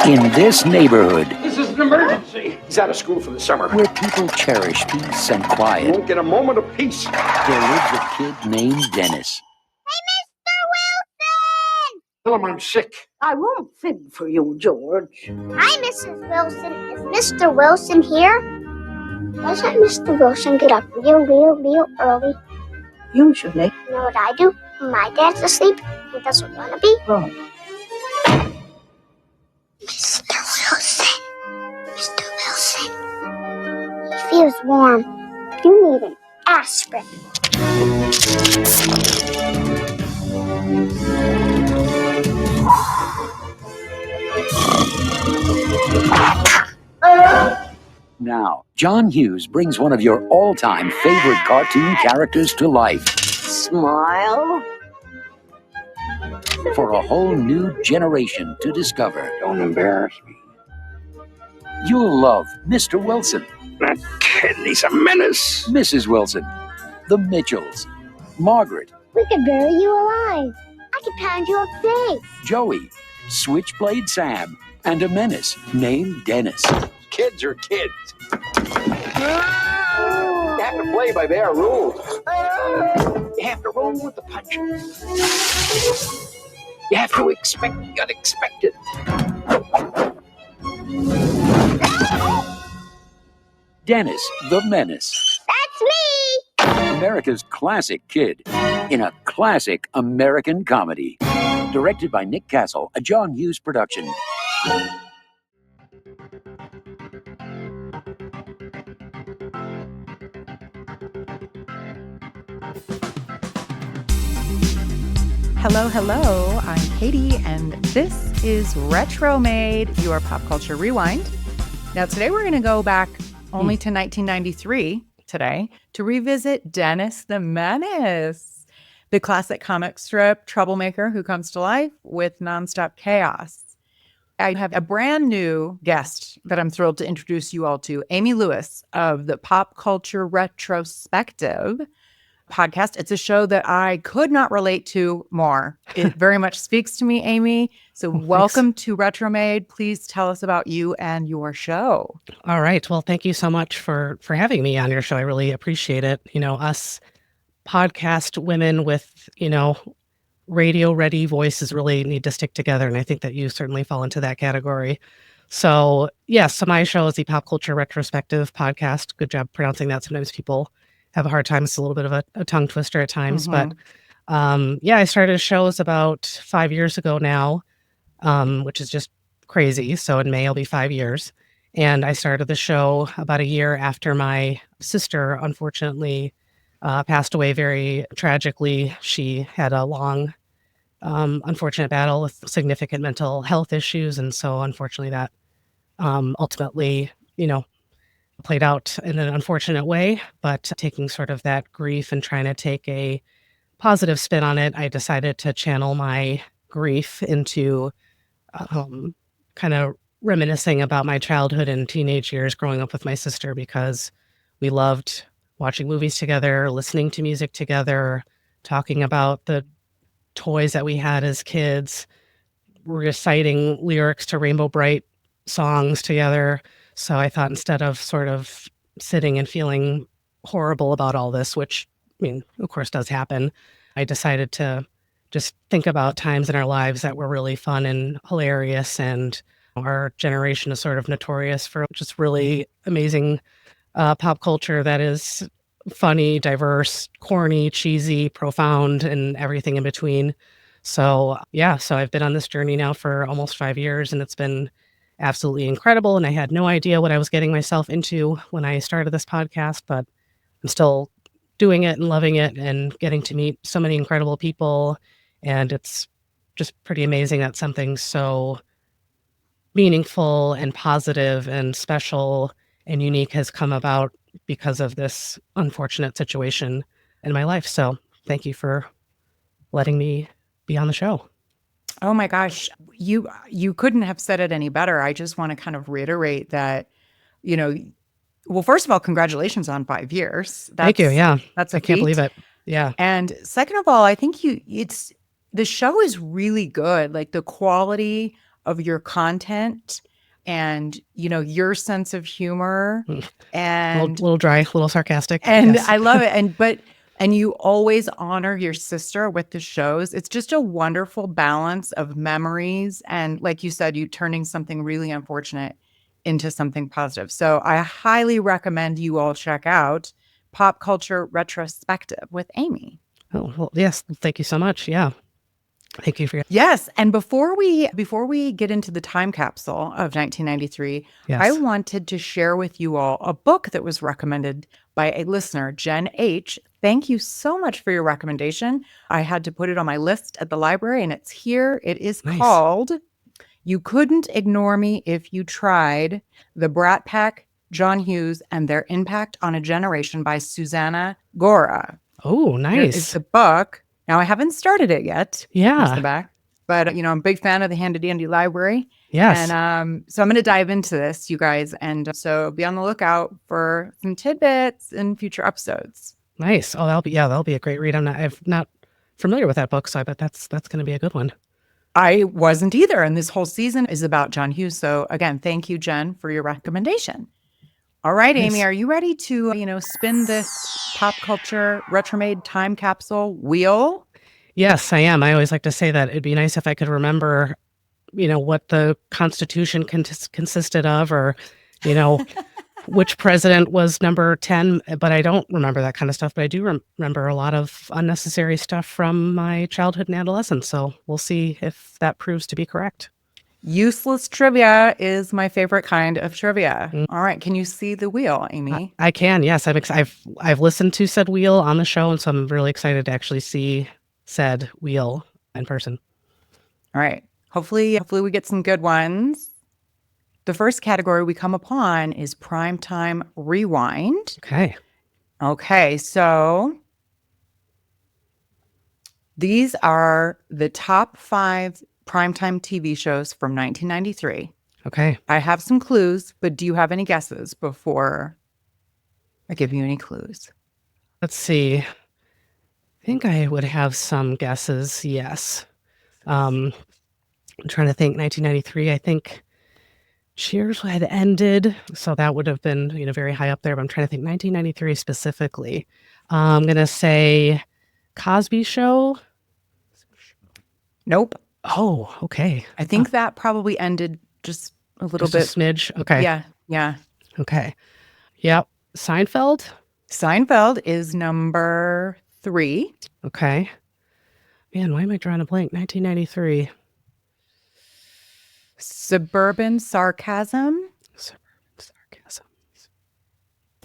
In this neighborhood, This is an emergency. He's out of school for the summer. where people cherish peace and You quiet, won't get a moment of peace. there lives a kid named Dennis. Tell him I'm sick. I won't fib for you, George. Hi, Mrs. Wilson. Is Mr. Wilson here? Doesn't Mr. Wilson get up real early? Usually. You know what I do? When my dad's asleep, he doesn't want to be. Oh. Mr. Wilson. Mr. Wilson. He feels warm. You need an aspirin. Now, John Hughes brings one of your all-time favorite cartoon characters to life Smile. for a whole new generation to discover. Don't embarrass me. You'll love Mr. Wilson, That kid, he's a menace. Mrs. Wilson, the Mitchells, Margaret, We could bury you alive. I could pound you up big. Joey, Switchblade Sam, and a menace named Dennis. Kids are kids. You have to play by their rules. You have to roll with the punches. You have to expect the unexpected. Dennis the Menace, That's me. America's classic kid in a classic American comedy. Directed by Nick Castle, a John Hughes production. Hello, I'm Katie, and this is Retromade, your pop culture rewind. Now, today we're going to go back only to 1993 today to revisit Dennis the Menace, the classic comic strip troublemaker who comes to life with nonstop chaos. I have a brand new guest that I'm thrilled to introduce you all to, Amy Lewis of the Pop Culture Retrospective podcast. It's a show that I could not relate to more. It very much speaks to me, Amy. So welcome to Retromade. Please tell us about you and your show. All right. Well, thank you so much for having me on your show. I really appreciate it. You know, us podcast women with, radio ready voices really need to stick together. And I think that you certainly fall into that category. So yes, so my show is the Pop Culture Retrospective podcast. Good job pronouncing that. Sometimes people have a hard time. It's a little bit of a tongue twister at times. But I started shows about 5 years ago now, which is just crazy. So in May, it'll be 5 years. And I started the show about a year after my sister, unfortunately, passed away very tragically. She had a long, unfortunate battle with significant mental health issues. And so unfortunately that ultimately, played out in an unfortunate way, but taking sort of that grief and trying to take a positive spin on it, I decided to channel my grief into kind of reminiscing about my childhood and teenage years growing up with my sister, because we loved watching movies together, listening to music together, talking about the toys that we had as kids, reciting lyrics to Rainbow Bright songs together. So I thought, instead of sort of sitting and feeling horrible about all this, which, of course does happen, I decided to just think about times in our lives that were really fun and hilarious. And our generation is sort of notorious for just really amazing pop culture that is funny, diverse, corny, cheesy, profound, and everything in between. So I've been on this journey now for almost 5 years, and it's been absolutely incredible. And I had no idea what I was getting myself into when I started this podcast, but I'm still doing it and loving it and getting to meet so many incredible people. And it's just pretty amazing that something so meaningful and positive and special and unique has come about because of this unfortunate situation in my life. So thank you for letting me be on the show. Oh my gosh, you couldn't have said it any better. I just want to kind of reiterate that, well, first of all, congratulations on 5 years. Thank you. Yeah. That's a I can't feat. believe it. Yeah. And second of all, I think the show is really good. Like, the quality of your content and, your sense of humor a and little dry, a little sarcastic. and Yes. I love it. And you always honor your sister with the shows. It's just a wonderful balance of memories. And like you said, you turning something really unfortunate into something positive. So I highly recommend you all check out Pop Culture Retrospective with Amy. Oh, well, yes. Thank you so much. Yeah. Thank you for Yes, and before we get into the time capsule of 1993, Yes. I wanted to share with you all a book that was recommended by a listener, Jen H. Thank you so much for your recommendation. I had to put it on my list at the library, and it's here. It is Nice. called "You Couldn't Ignore Me If You Tried: The Brat Pack, John Hughes, and Their Impact on a Generation" by Susanna Gora. Oh, Here is nice. the book. Now, I haven't started it yet. Here's the Yeah. back. But, I'm a big fan of the Handy Dandy Library. Yes. And so I'm going to dive into this, you guys. And so be on the lookout for some tidbits in future episodes. Nice. Oh, that'll be a great read. I'm not familiar with that book, so I bet that's going to be a good one. I wasn't either. And this whole season is about John Hughes. So again, thank you, Jen, for your recommendation. All right, Nice. Amy, are you ready to, spin this pop culture retromade time capsule wheel? Yes, I am. I always like to say that it'd be nice if I could remember, what the Constitution consisted of, or, which president was number 10. But I don't remember that kind of stuff. But I do remember a lot of unnecessary stuff from my childhood and adolescence. So we'll see if that proves to be correct. Useless trivia is my favorite kind of trivia. All right. Can you see the wheel, Amy? I can. Yes, I've listened to said wheel on the show, and so I'm really excited to actually see said wheel in person. All right. Hopefully we get some good ones. The first category we come upon is Primetime Rewind. Okay. So these are the top 5 primetime TV shows from 1993. Okay. I have some clues, but do you have any guesses before I give you any clues? Let's see. I think I would have some guesses. Yes. I'm trying to think. 1993. I think Cheers had ended, so that would have been very high up there. But I'm trying to think. 1993 specifically. I'm gonna say Cosby Show. Nope. Oh, okay. I think that probably ended just a little Just bit. a smidge. Okay. Yeah. Okay. Yep. Seinfeld. Seinfeld is number 3. Okay. Man, why am I drawing a blank? 1993. Suburban Sarcasm. Sarcasm.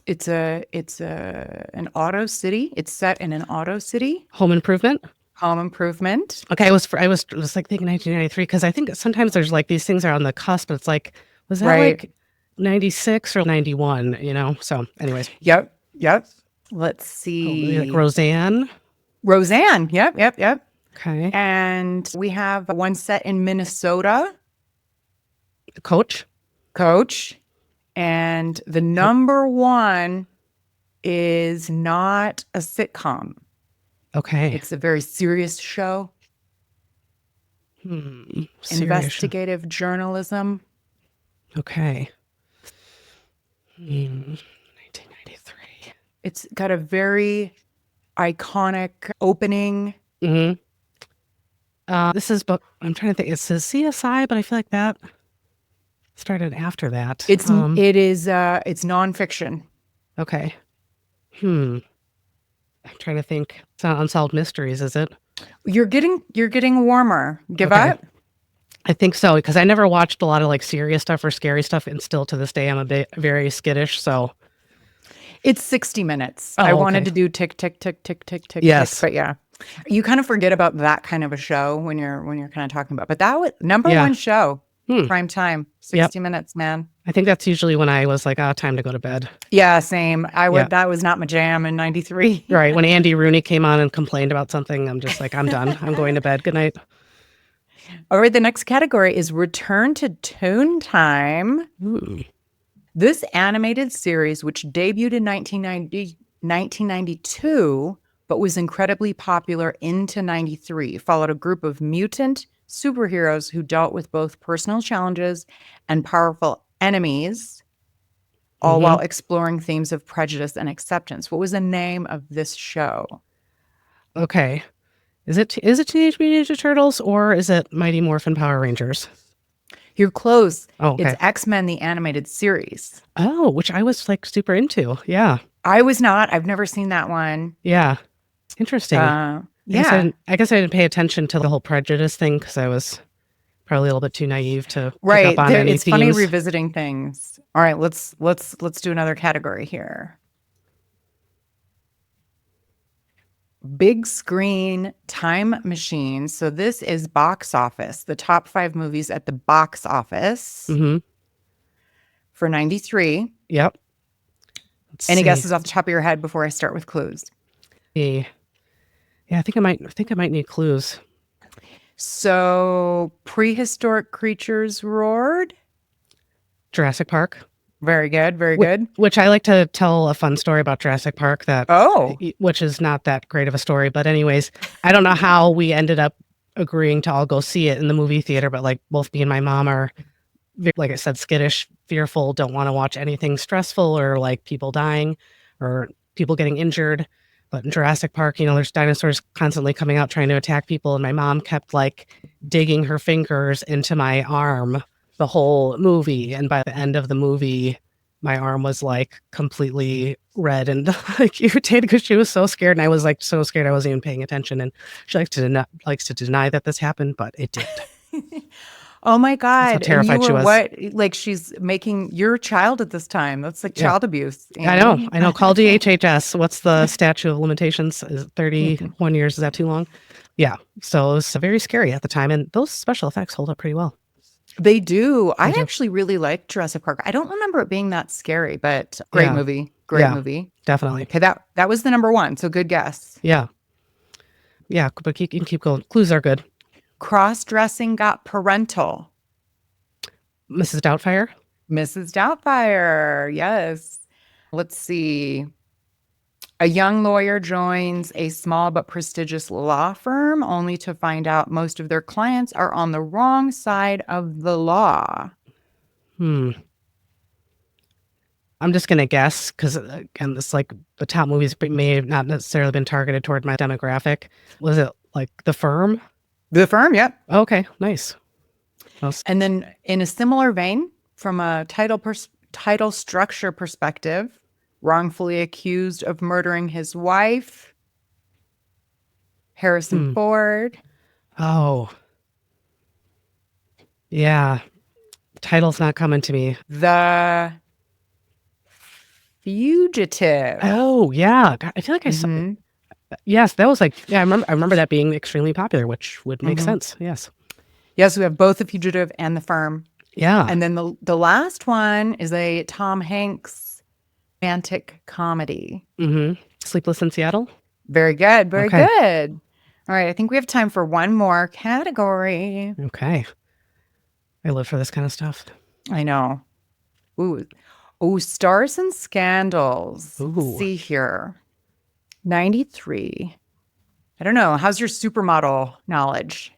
It's an auto city. It's set in an auto city. Home Improvement. Home Improvement. Okay, I was like thinking 1993 because I think sometimes there's like these things are on the cusp, but it's like, was that Right. like 96 or 91? So, anyways. Yep. Let's see. Like Roseanne. Roseanne. Yep. Okay. And we have one set in Minnesota. Coach. And the number 1 is not a sitcom. Okay. It's a very serious show. Serious. Investigative journalism. Okay. 1993. It's got a very iconic opening. Mm-hmm. This is, but I'm trying to think. It says CSI, but I feel like that started after that. It's nonfiction. Okay. I'm trying to think. It's not Unsolved Mysteries, is it? You're getting warmer. Give Okay. up? I think so, because I never watched a lot of like serious stuff or scary stuff, and still to this day I'm a bit very skittish. So It's 60 minutes. Oh, I wanted okay. to do tick, tick, tick, tick, tick, tick. Yes. Tick, but yeah, you kind of forget about that kind of a show when you're kind of talking about. But that was number 1 show, prime time, 60 minutes, man. I think that's usually when I was like, time to go to bed. Yeah, same. Yeah. That was not my jam in 93. Right. When Andy Rooney came on and complained about something, I'm just like, I'm done. I'm going to bed. Good night. All right, the next category is Return to Toon Time. Ooh. This animated series, which debuted in 1992, but was incredibly popular into 93, followed a group of mutant superheroes who dealt with both personal challenges and powerful enemies, all while exploring themes of prejudice and acceptance. What was the name of this show? Okay. Is it Teenage Mutant Ninja Turtles or is it Mighty Morphin Power Rangers? You're close. Oh, okay. It's X-Men, the animated series. Oh, which I was like super into. Yeah. I was not. I've never seen that one. Yeah. Interesting. Yeah. I guess I didn't pay attention to the whole prejudice thing because I was probably a little bit too naive to Right. pick up on any It's themes. funny revisiting things. All right, let's do another category here. Big screen time machine. So this is box office, the top 5 movies at the box office for 93. Yep. Any guesses off the top of your head before I start with clues? Yeah, I think I might need clues. So prehistoric creatures roared. Jurassic Park. Very good. Very good. Which I like to tell a fun story about Jurassic Park which is not that great of a story. But anyways, I don't know how we ended up agreeing to all go see it in the movie theater, but like both me and my mom are, like I said, skittish, fearful, don't want to watch anything stressful or like people dying or people getting injured. But in Jurassic Park, there's dinosaurs constantly coming out trying to attack people. And my mom kept like digging her fingers into my arm the whole movie. And by the end of the movie, my arm was like completely red and like irritated because she was so scared. And I was like so scared I wasn't even paying attention. And she likes to deny that this happened, but it did. Oh my God. That's how terrified she was. What? Like she's making your child at this time. That's like child abuse. Amy. I know. Call DHHS. What's the statute of limitations? Is it 31 years? Is that too long? Yeah. So it was very scary at the time. And those special effects hold up pretty well. They do. I actually really liked Jurassic Park. I don't remember it being that scary, but great movie. Great movie. Definitely. Okay, that was the number 1. So good guess. Yeah. Yeah, but you can keep going. Clues are good. Cross-dressing got parental. Mrs. Doubtfire? Mrs. Doubtfire, yes. Let's see. A young lawyer joins a small but prestigious law firm only to find out most of their clients are on the wrong side of the law. I'm just going to guess because, again, this like the top movies may have not necessarily been targeted toward my demographic. Was it like The Firm? The Firm, yep. Okay, nice. And then in a similar vein, from a title structure perspective, wrongfully accused of murdering his wife, Harrison Ford. Oh. Yeah. Title's not coming to me. The Fugitive. Oh, yeah. God, I feel like I saw. Yes, that was like, I remember that being extremely popular, which would make sense. Yes. Yes, we have both The Fugitive and The Firm. Yeah. And then the last one is a Tom Hanks romantic comedy. Sleepless in Seattle? Very good. Very good. All right. I think we have time for one more category. Okay. I live for this kind of stuff. I know. Ooh, stars and scandals. Ooh. Let's see here. 93. I don't know. How's your supermodel knowledge?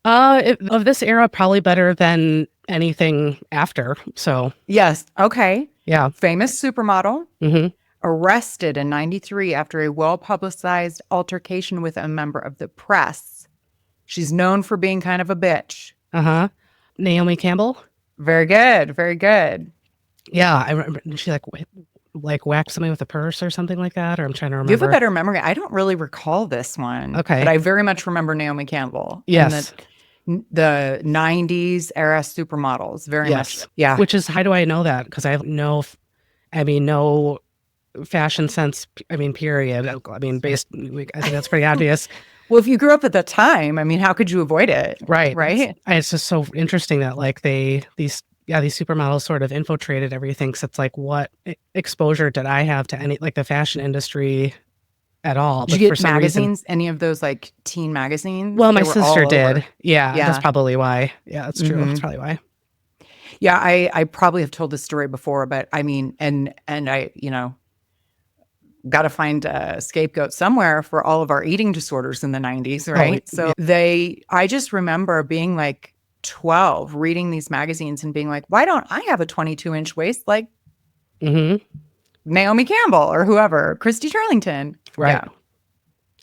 Of this era, probably better than anything after. So Yes. Okay. yeah. Famous supermodel. Arrested in 93 after a well-publicized altercation with a member of the press. She's known for being kind of a bitch. Naomi Campbell? Very good. Very good. Yeah, I remember she like whacked somebody with a purse or something like that, or I'm trying to remember. You have a better memory. I don't really recall this one. Okay. But I very much remember Naomi Campbell. Yes. And the 90s era supermodels. Very much. Yeah. Which is, how do I know that? Because I have no fashion sense, period. I think that's pretty obvious. Well, if you grew up at that time, how could you avoid it? Right. Right? It's just so interesting that like these supermodels sort of infiltrated everything. So it's like, what exposure did I have to any, like the fashion industry at all? Did you get magazines, any of those like teen magazines? Well, my sister did. Yeah, Yeah. that's probably why. Yeah, that's true. That's probably why. Yeah, I probably have told this story before, but and I, got to find a scapegoat somewhere for all of our eating disorders in the 90s, right? So I just remember being like 12, reading these magazines and being like, why don't I have a 22-inch waist like Naomi Campbell or whoever, Christy Turlington? Right.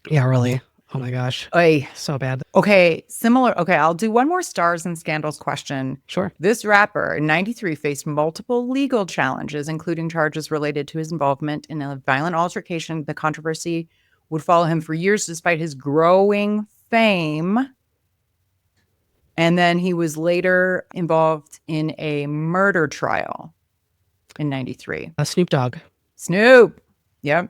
Yeah, really. Oh my gosh. Oy. So bad. Okay, similar. Okay, I'll do one more stars and scandals question. Sure. This rapper in 93 faced multiple legal challenges, including charges related to his involvement in a violent altercation. The controversy would follow him for years despite his growing fame. And then he was later involved in a murder trial in 93. Snoop Dogg. Snoop. Yep.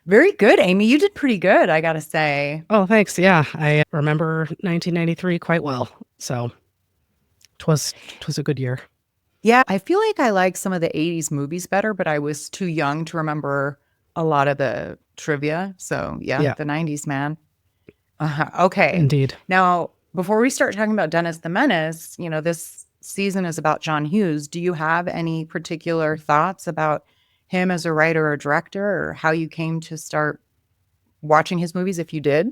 Very good, Amy. You did pretty good, I gotta say. Oh, thanks. Yeah, I remember 1993 quite well. So it was a good year. Yeah, I feel like I like some of the 80s movies better, but I was too young to remember a lot of the trivia. So yeah. The 90s, man. Okay. Indeed. Now, before we start talking about Dennis the Menace, this season is about John Hughes. Do you have any particular thoughts about him as a writer or director, or how you came to start watching his movies, if you did?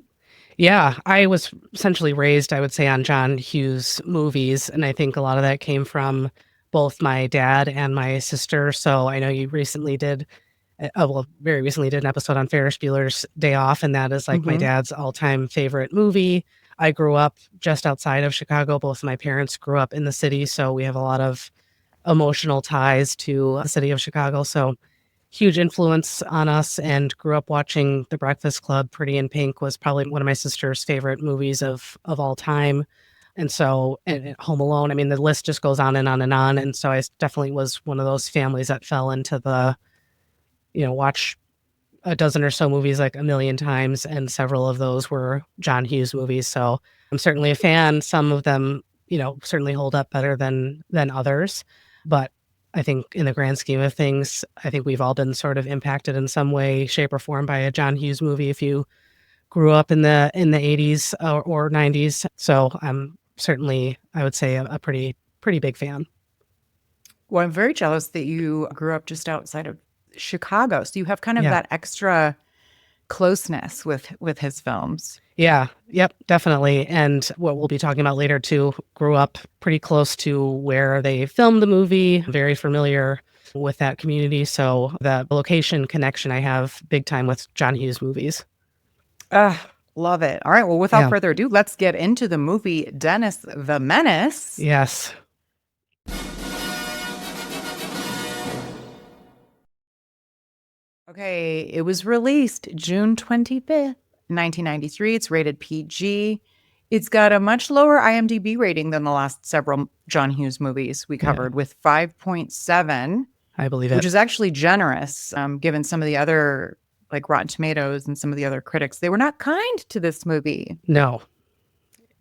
Yeah, I was essentially raised, I would say, on John Hughes movies. And I think a lot of that came from both my dad and my sister. So I know you recently did, very recently did an episode on Ferris Bueller's Day Off. And that is like my dad's all-time favorite movie. I grew up just outside of Chicago. Both of my parents grew up in the city. So we have a lot of emotional ties to the city of Chicago. So huge influence on us, and grew up watching The Breakfast Club. Pretty in Pink was probably one of my sister's favorite movies of all time. And so, and Home Alone, I mean, the list just goes on and on and on. And so I definitely was one of those families that fell into the, watch a dozen or so movies like a million times. And several of those were John Hughes movies. So I'm certainly a fan. Some of them, certainly hold up better than others. But I think in the grand scheme of things, I think we've all been sort of impacted in some way, shape, or form by a John Hughes movie if you grew up in the 80s or 90s. So I'm certainly, I would say, a pretty big fan. Well, I'm very jealous that you grew up just outside of Chicago. So you have kind of that extra closeness with his films. Yeah. Yep. Definitely. And what we'll be talking about later too, grew up pretty close to where they filmed the movie, very familiar with that community. So the location connection I have big time with John Hughes movies. Love it. All right. Well, without further ado, let's get into the movie Dennis the Menace. Yes. Okay. It was released June 25th. 1993. It's rated PG. It's got a much lower IMDb rating than the last several John Hughes movies we covered, with 5.7. I believe it. Which is actually generous, given some of the other, like Rotten Tomatoes and some of the other critics. They were not kind to this movie. No,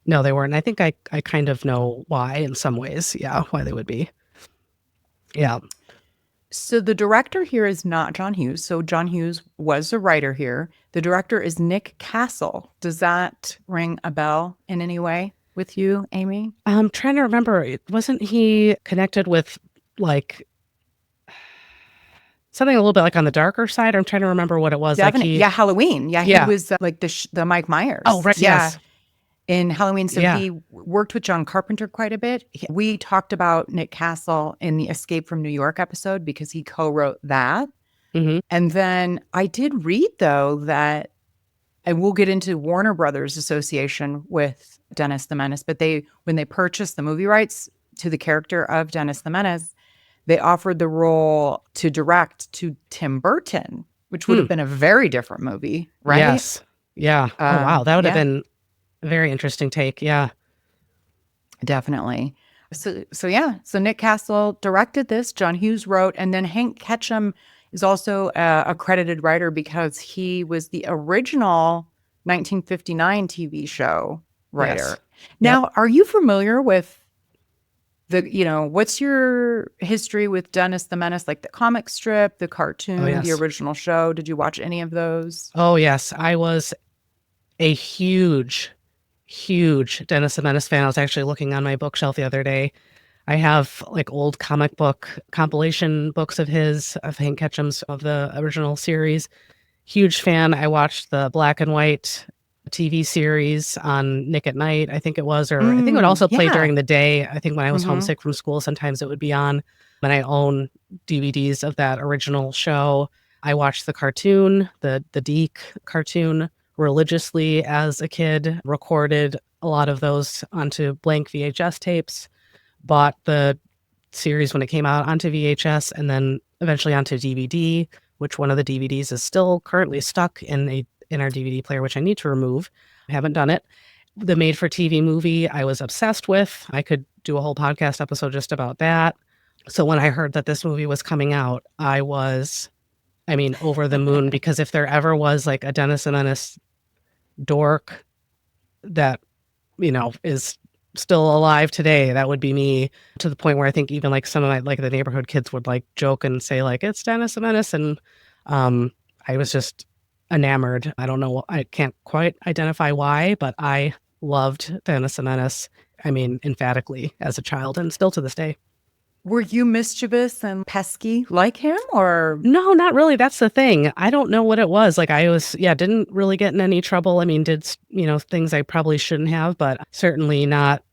they weren't. I think I kind of know why in some ways. Yeah, why they would be. Yeah. So the director here is not John Hughes. So John Hughes was a writer here. The director is Nick Castle. Does that ring a bell in any way with you, Amy? I'm trying to remember. Wasn't he connected with like something a little bit like on the darker side? I'm trying to remember what it was. Definitely. Halloween. Yeah, he was like the Mike Myers. Oh, right. Yeah. Yes. In Halloween. So he worked with John Carpenter quite a bit. We talked about Nick Castle in the Escape from New York episode because he co-wrote that. Mm-hmm. And then I did read, though, that, and we'll get into Warner Brothers association with Dennis the Menace, but when they purchased the movie rights to the character of Dennis the Menace, they offered the role to direct to Tim Burton, which would have been a very different movie, right? Yes. Yeah. Oh, wow. That would have been a very interesting take. Yeah. Definitely. So Nick Castle directed this, John Hughes wrote, and then Hank Ketchum is also a credited writer because he was the original 1959 TV show writer. Yes. Now, are you familiar with what's your history with Dennis the Menace, like the comic strip, the cartoon, the original show? Did you watch any of those? Oh, yes. I was a huge Dennis the Menace fan. I was actually looking on my bookshelf the other day. I have like old comic book compilation books of Hank Ketchum's, of the original series. Huge fan. I watched the black and white TV series on Nick at Night, I think it was, or I think it would also play during the day. I think when I was homesick from school, sometimes it would be on. And I own DVDs of that original show. I watched the cartoon, the Deke cartoon, religiously as a kid, recorded a lot of those onto blank VHS tapes, bought the series when it came out onto VHS, and then eventually onto DVD, which one of the DVDs is still currently stuck in our DVD player, which I need to remove. I haven't done it. The made-for-TV movie I was obsessed with. I could do a whole podcast episode just about that. So when I heard that this movie was coming out, I was, over the moon, because if there ever was like a Dennis the Menace dork that, is still alive today, that would be me, to the point where I think even like some of my, like the neighborhood kids would like joke and say like, it's Dennis the Menace. And I was just enamored. I don't know. I can't quite identify why, but I loved Dennis the Menace. Emphatically as a child, and still to this day. Were you mischievous and pesky like him, or? No, not really. That's the thing. I don't know what it was. Like I was, didn't really get in any trouble. Did, things I probably shouldn't have, but certainly not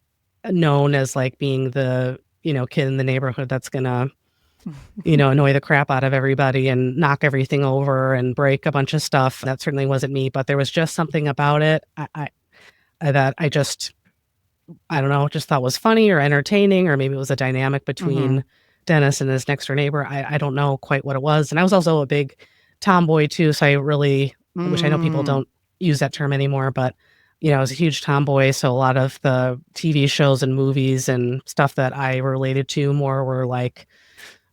known as like being the, kid in the neighborhood that's gonna, annoy the crap out of everybody and knock everything over and break a bunch of stuff. That certainly wasn't me, but there was just something about it that I just, I don't know, just thought was funny or entertaining, or maybe it was a dynamic between Dennis and his next door neighbor. I don't know quite what it was. And I was also a big tomboy too. So I really, which I know people don't use that term anymore, but I was a huge tomboy. So a lot of the TV shows and movies and stuff that I related to more were like,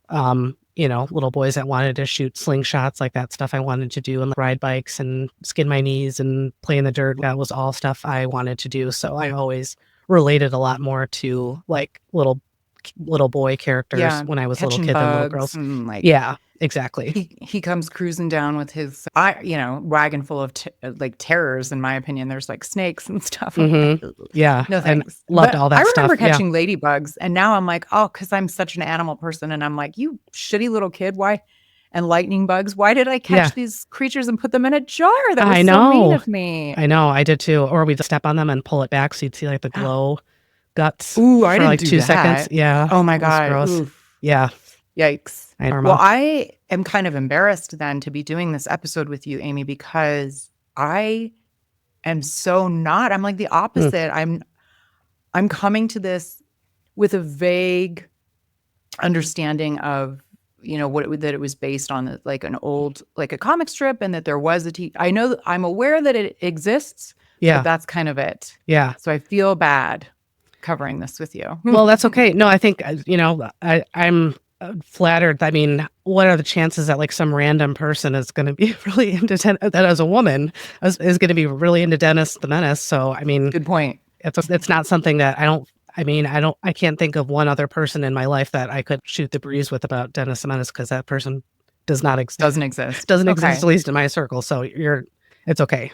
little boys that wanted to shoot slingshots, like that stuff I wanted to do, and ride bikes and skin my knees and play in the dirt. That was all stuff I wanted to do. So I always related a lot more to like little boy characters when I was a little kid than little girls. Yeah, exactly. He comes cruising down with his, wagon full of terrors. In my opinion, there's like snakes and stuff. Yeah, no thanks. And loved all that stuff. I remember catching ladybugs, and now I'm like, oh, because I'm such an animal person, and I'm like, you shitty little kid, why? And lightning bugs. Why did I catch these creatures and put them in a jar? That was so mean of me. I know, I did too. Or we'd step on them and pull it back, so you'd see like the glow guts. Ooh, I for didn't like do 2 that. seconds. Yeah. Oh my God. Gross. Oof. Yeah. Yikes. Well, I am kind of embarrassed then to be doing this episode with you, Amy, because I am so not. I'm like the opposite. I'm coming to this with a vague understanding of, that it was based on like an old, like a comic strip, and that there was I know, I'm aware that it exists. Yeah. But that's kind of it. Yeah. So I feel bad covering this with you. Well, that's okay. No, I think, I'm flattered. What are the chances that like some random person is going to be really into that as a woman is going to be really into Dennis the Menace? So, good point. It's not something that I can't think of one other person in my life that I could shoot the breeze with about Dennis the Menace, because that person doesn't exist. Doesn't exist, at least in my circle. So it's okay.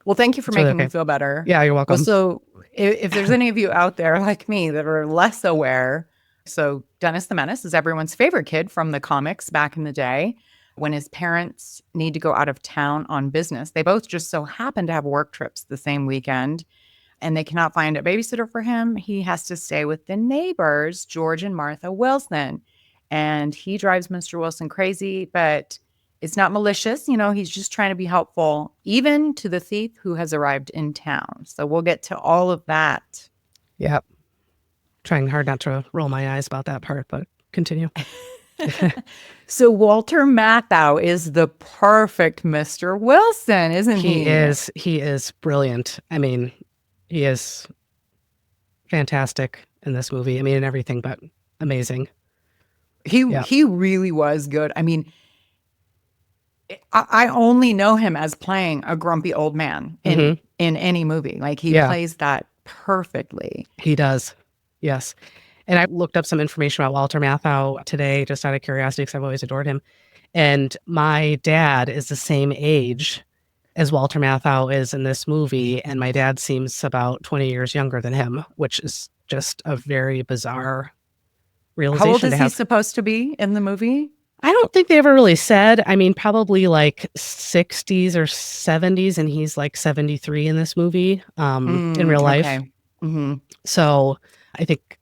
Well, thank you for making me feel better. Yeah, you're welcome. Well, so if there's any of you out there like me that are less aware, so Dennis the Menace is everyone's favorite kid from the comics back in the day. When his parents need to go out of town on business, they both just so happen to have work trips the same weekend, and they cannot find a babysitter for him. He has to stay with the neighbors, George and Martha Wilson. And he drives Mr. Wilson crazy, but it's not malicious. He's just trying to be helpful, even to the thief who has arrived in town. So we'll get to all of that. Yep. Trying hard not to roll my eyes about that part, but continue. So Walter Matthau is the perfect Mr. Wilson, isn't he? He is brilliant. He is fantastic in this movie. In everything, but amazing. He really was good. I only know him as playing a grumpy old man in any movie. Like he plays that perfectly. He does. Yes. And I looked up some information about Walter Matthau today, just out of curiosity, because I've always adored him. And my dad is the same age as Walter Matthau is in this movie. And my dad seems about 20 years younger than him, which is just a very bizarre realization. How old is to he have. supposed to be in the movie? I don't think they ever really said. I mean, probably like 60s or 70s, and he's like 73 in this movie, in real life. Okay. Mm-hmm. So I think,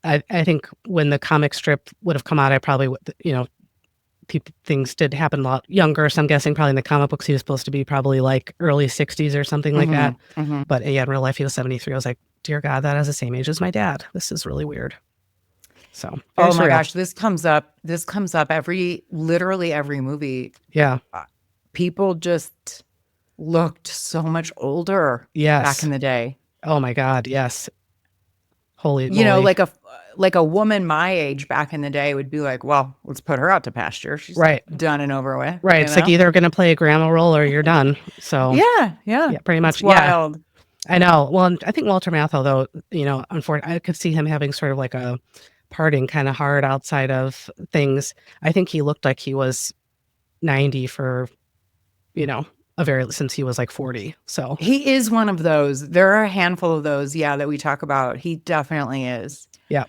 I think when the comic strip would have come out, I probably would, things did happen a lot younger. So I'm guessing probably in the comic books, he was supposed to be probably like early 60s or something like that. Mm-hmm. But yeah, in real life, he was 73. I was like, dear God, that has the same age as my dad. This is really weird. So, Oh my surreal. gosh, this comes up literally every movie. Yeah. People just looked so much older Yes. back in the day. Oh my God. Yes. Holy moly. Like a woman my age back in the day would be like, well, let's put her out to pasture. She's right. done and over with. Right. It's like either going to play a grandma role or you're done. So yeah, pretty much. It's wild. Yeah. I know. Well, I think Walter Matthau, though, unfortunately, I could see him having sort of like a parting kind of hard outside of things. I think he looked like he was 90 for, since he was like 40. So he is one of those. There are a handful of those, that we talk about. He definitely is. Yeah.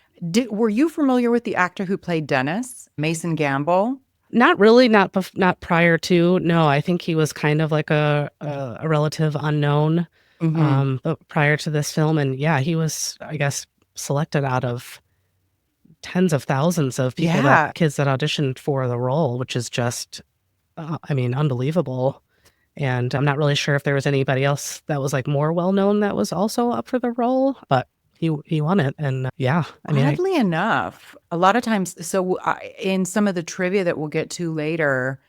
Were you familiar with the actor who played Dennis, Mason Gamble? Not really, not prior to. No, I think he was kind of like a relative unknown but prior to this film. And yeah, he was, I guess, selected out of tens of thousands of people, kids that auditioned for the role, which is just, unbelievable. And I'm not really sure if there was anybody else that was like more well-known that was also up for the role, but he won it. And oddly enough, a lot of times, so in some of the trivia that we'll get to later,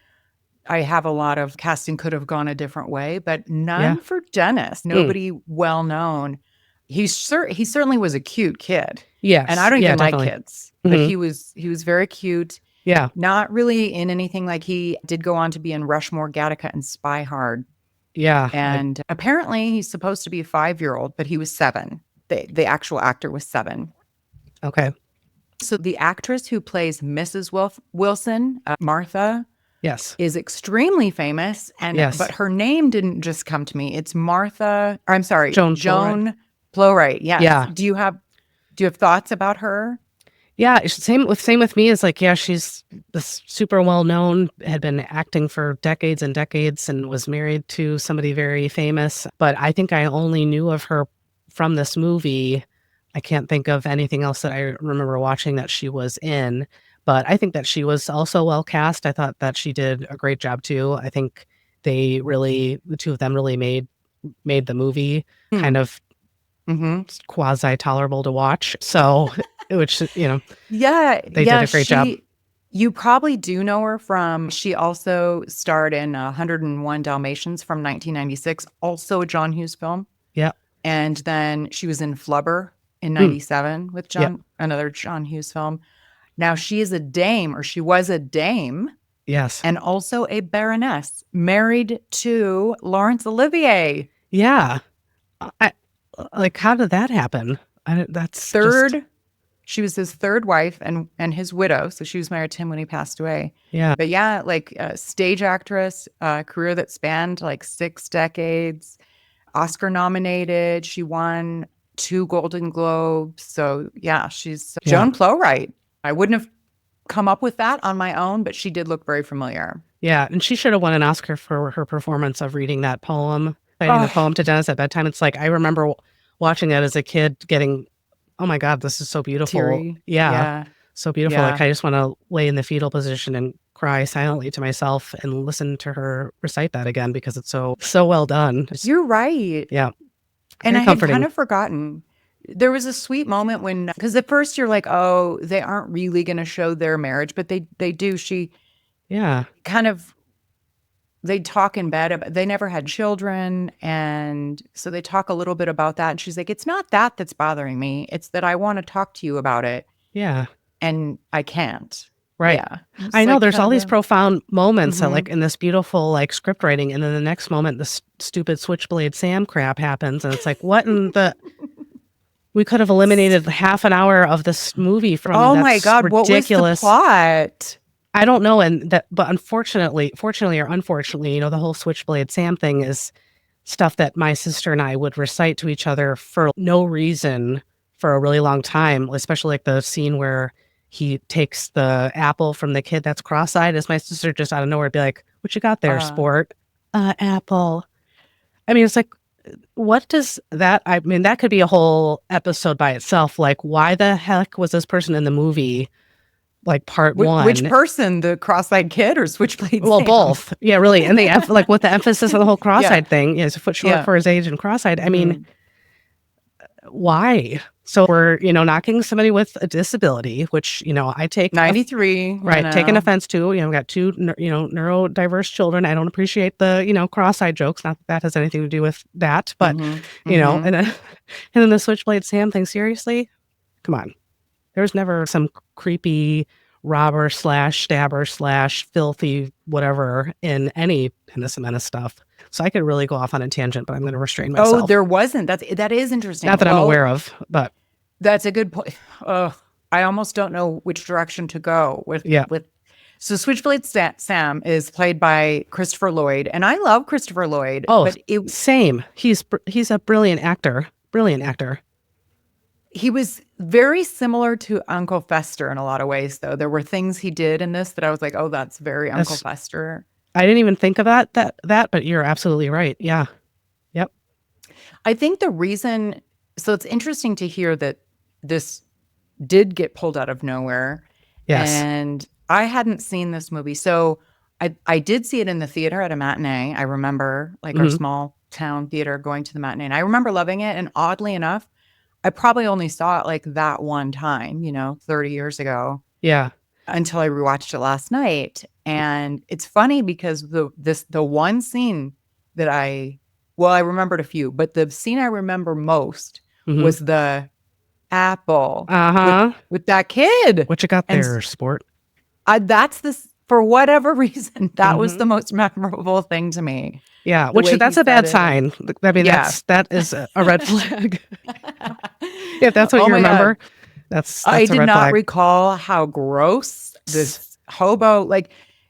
I have a lot of casting could have gone a different way, but none for Dennis. Nobody well-known. He certainly was a cute kid. Yes. And I don't even definitely. like kids, but he was very cute. Yeah. Not really in anything. Like, he did go on to be in Rushmore, Gattaca, and Spy Hard. Yeah. And apparently he's supposed to be a 5-year-old, but he was 7. The actual actor was 7. Okay. So the actress who plays Mrs. Wilson, Martha, yes, is extremely famous. And but her name didn't just come to me. It's Martha. I'm sorry, Joan Plowright. Yes. Yeah. Do you have thoughts about her? Yeah, same with me. Is like, she's this super well known, had been acting for decades and decades, and was married to somebody very famous. But I think I only knew of her from this movie. I can't think of anything else that I remember watching that she was in. But I think that she was also well cast. I thought that she did a great job too. I think the two of them really made the movie kind of quasi tolerable to watch. So, which, they did a great job. You probably do know her from, she also starred in 101 Dalmatians from 1996, also a John Hughes film. Yeah. And then she was in Flubber in 97 with another John Hughes film. Now she is a dame, or she was a dame. Yes. And also a baroness, married to Laurence Olivier. Yeah. How did that happen? That's third. She was his third wife and his widow. So she was married to him when he passed away. Yeah. But yeah, like a stage actress, career that spanned like 6 decades, Oscar nominated. She won 2 Golden Globes. So yeah, she's Joan Plowright. I wouldn't have come up with that on my own, but she did look very familiar. Yeah. And she should have won an Oscar for her performance of reading that poem, the poem to Dennis at bedtime. It's like, I remember watching that as a kid getting, oh my God, this is so beautiful. Teary. Yeah. So beautiful. Yeah. Like, I just want to lay in the fetal position and cry silently to myself and listen to her recite that again, because it's so well done. You're right. Yeah. And I comforting. had kind of forgotten. There was a sweet moment when, because at first you're like, oh, they aren't really going to show their marriage, but they do. She kind of, they talk in bed about, they never had children. And so they talk a little bit about that. And she's like, it's not that's bothering me. It's that I want to talk to you about it. Yeah. And I can't. Right. Yeah. I know there's all these profound moments that, like, in this beautiful, like, script writing. And then the next moment, this stupid Switchblade Sam crap happens. And it's like, what in the... We could have eliminated half an hour of this movie from my God, ridiculous. What was the plot? I don't know. But fortunately or unfortunately, the whole Switchblade Sam thing is stuff that my sister and I would recite to each other for no reason for a really long time, especially like the scene where he takes the apple from the kid that's cross-eyed. As my sister just out of nowhere be like, "What you got there, sport?" Apple. I mean, it's like, what does that? I mean, that could be a whole episode by itself. Like, why the heck was this person in the movie? Like part one. Which person, the cross-eyed kid or Switchblade Well, Sam? both. Yeah, really. And they like with the emphasis on the whole cross-eyed thing. Yeah, he's a foot short for his age and cross-eyed. I mean, why? So we're, knocking somebody with a disability, which, I take 93. Right. Taking offense to, we got two, neurodiverse children. I don't appreciate the, cross-eyed jokes. Not that that has anything to do with that, but, and then the Switchblade Sam thing, seriously? Come on. There's never some creepy robber / stabber / filthy whatever in any Dennis the Menace stuff. So I could really go off on a tangent, but I'm going to restrain myself. Oh, there wasn't. That is interesting. Not that I'm aware of, but that's a good point. I almost don't know which direction to go with. So Switchblade Sam is played by Christopher Lloyd, and I love Christopher Lloyd. Oh, but same. He's a brilliant actor. Brilliant actor. He was very similar to Uncle Fester in a lot of ways, though. There were things he did in this that I was like, oh, that's very Uncle Fester. I didn't even think of that, but you're absolutely right. Yeah. Yep. I think the reason, so it's interesting to hear that this did get pulled out of nowhere. Yes. And I hadn't seen this movie. So I did see it in the theater at a matinee. I remember our small town theater going to the matinee. And I remember loving it. And oddly enough, I probably only saw it that one time, 30 years ago. Yeah. Until I rewatched it last night. And it's funny because the one scene that I remembered a few, but the scene I remember most was the apple with that kid. What you got there, sport? For whatever reason, that was the most memorable thing to me. Yeah, that's a bad sign. I mean, that is a red flag. If that's what you remember, that's I a did red not flag. recall how gross this hobo,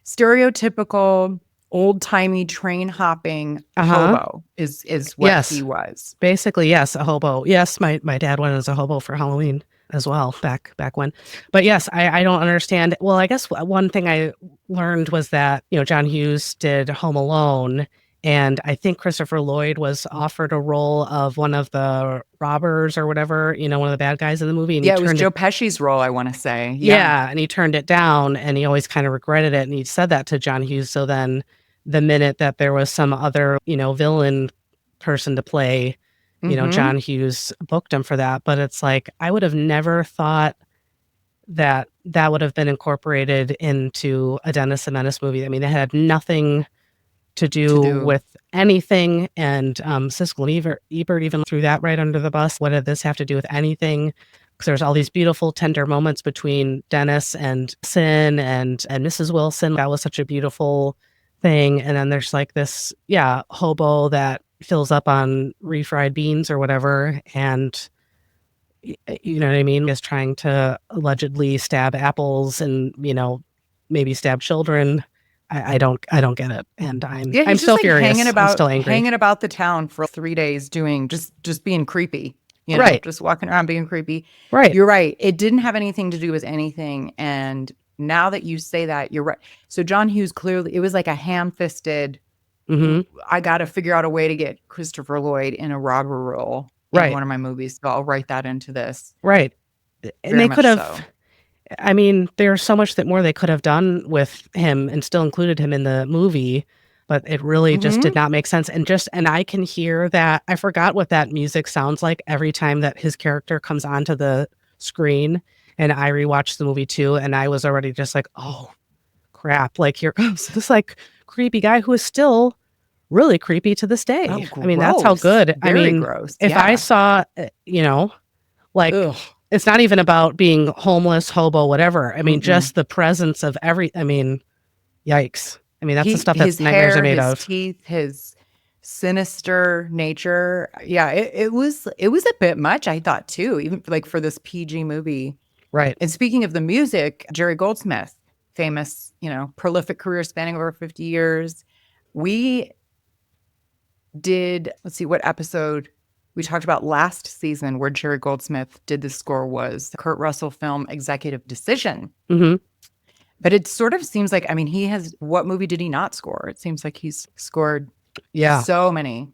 stereotypical old-timey train hopping hobo is what he was. Basically, yes, a hobo. Yes, my dad went as a hobo for Halloween as well back when. But yes, I don't understand. Well, I guess one thing I learned was that, John Hughes did Home Alone, and I think Christopher Lloyd was offered a role of one of the robbers or whatever, one of the bad guys in the movie. And it was Joe Pesci's role, I want to say. Yeah, and he turned it down, and he always kind of regretted it, and he said that to John Hughes. So then the minute that there was some other, villain person to play, John Hughes booked him for that. But it's like, I would have never thought that would have been incorporated into a Dennis the Menace movie. I mean, it had nothing to do with anything. And Siskel and Ebert even threw that right under the bus. What did this have to do with anything? Because there's all these beautiful, tender moments between Dennis and Sin and Mrs. Wilson. That was such a beautiful thing. And then there's this, hobo that fills up on refried beans or whatever. And you know what I mean? Is trying to allegedly stab apples and, maybe stab children. I don't get it. And I'm still furious. I'm still angry. Hanging about the town for 3 days doing just being creepy. Right. Just walking around being creepy. Right. You're right. It didn't have anything to do with anything. And now that you say that, you're right. So John Hughes clearly, it was like a ham-fisted, I got to figure out a way to get Christopher Lloyd in a robber role in one of my movies. So I'll write that into this. Right. And they could have, I mean, there's so much that more they could have done with him and still included him in the movie, but it really just did not make sense. And I can hear that. I forgot what that music sounds like every time that his character comes onto the screen. And I rewatched the movie too. And I was already just like, oh crap. Here comes this creepy guy who is still really creepy to this day. Oh, I mean, that's how good. Very gross. If I saw, Ugh. It's not even about being homeless, hobo, whatever. I mean, just the presence of yikes. I mean, that's the stuff that nightmares are made of. His teeth, his sinister nature. Yeah, it was a bit much, I thought, too, even for this PG movie. Right. And speaking of the music, Jerry Goldsmith, famous, prolific career spanning over 50 years. We did, let's see, what episode we talked about last season where Jerry Goldsmith did the score was the Kurt Russell film Executive Decision. Mm-hmm. But it sort of seems like, I mean, what movie did he not score? It seems like he's scored so many.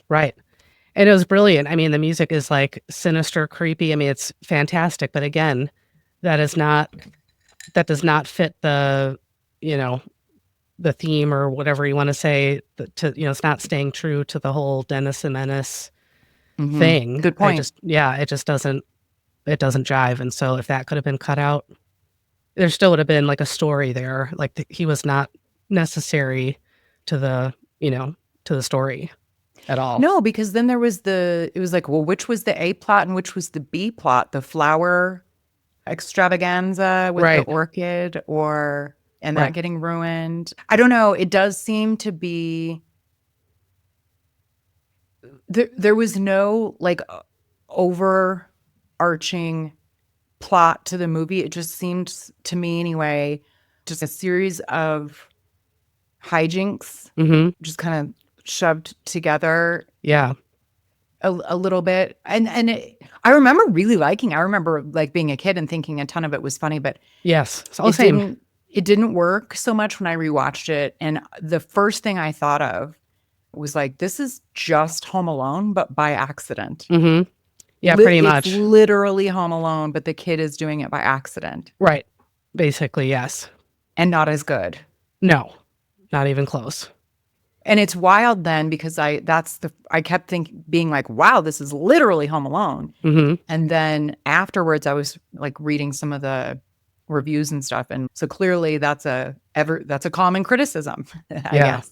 Right. And it was brilliant. I mean, the music is like sinister, creepy. I mean, it's fantastic. But again, that does not fit the, the theme or whatever you want to say. It's not staying true to the whole Dennis the Menace thing. Good point. It just doesn't jive. And so if that could have been cut out, there still would have been like a story there. Like he was not necessary to the story at all. No, because then it was like, well, which was the A plot and which was the B plot? The flower extravaganza with the orchid and that getting ruined. I don't know. It does seem to be, there was no like overarching plot to the movie. It just seemed to me anyway, just a series of hijinks, just kind of shoved together. Yeah. A little bit. And I remember really liking, I remember like being a kid and thinking a ton of it was funny, but yes, it's all the same. It didn't work so much when I rewatched it. And the first thing I thought of was like, this is just Home Alone, but by accident. Mm-hmm. Yeah, pretty much. It's literally Home Alone, but the kid is doing it by accident. Right. Basically, yes. And not as good. No, not even close. And it's wild then because I kept being like, wow, this is literally Home Alone. Mm-hmm. And then afterwards, I was like reading some of the reviews and stuff, and so clearly that's a common criticism. I guess.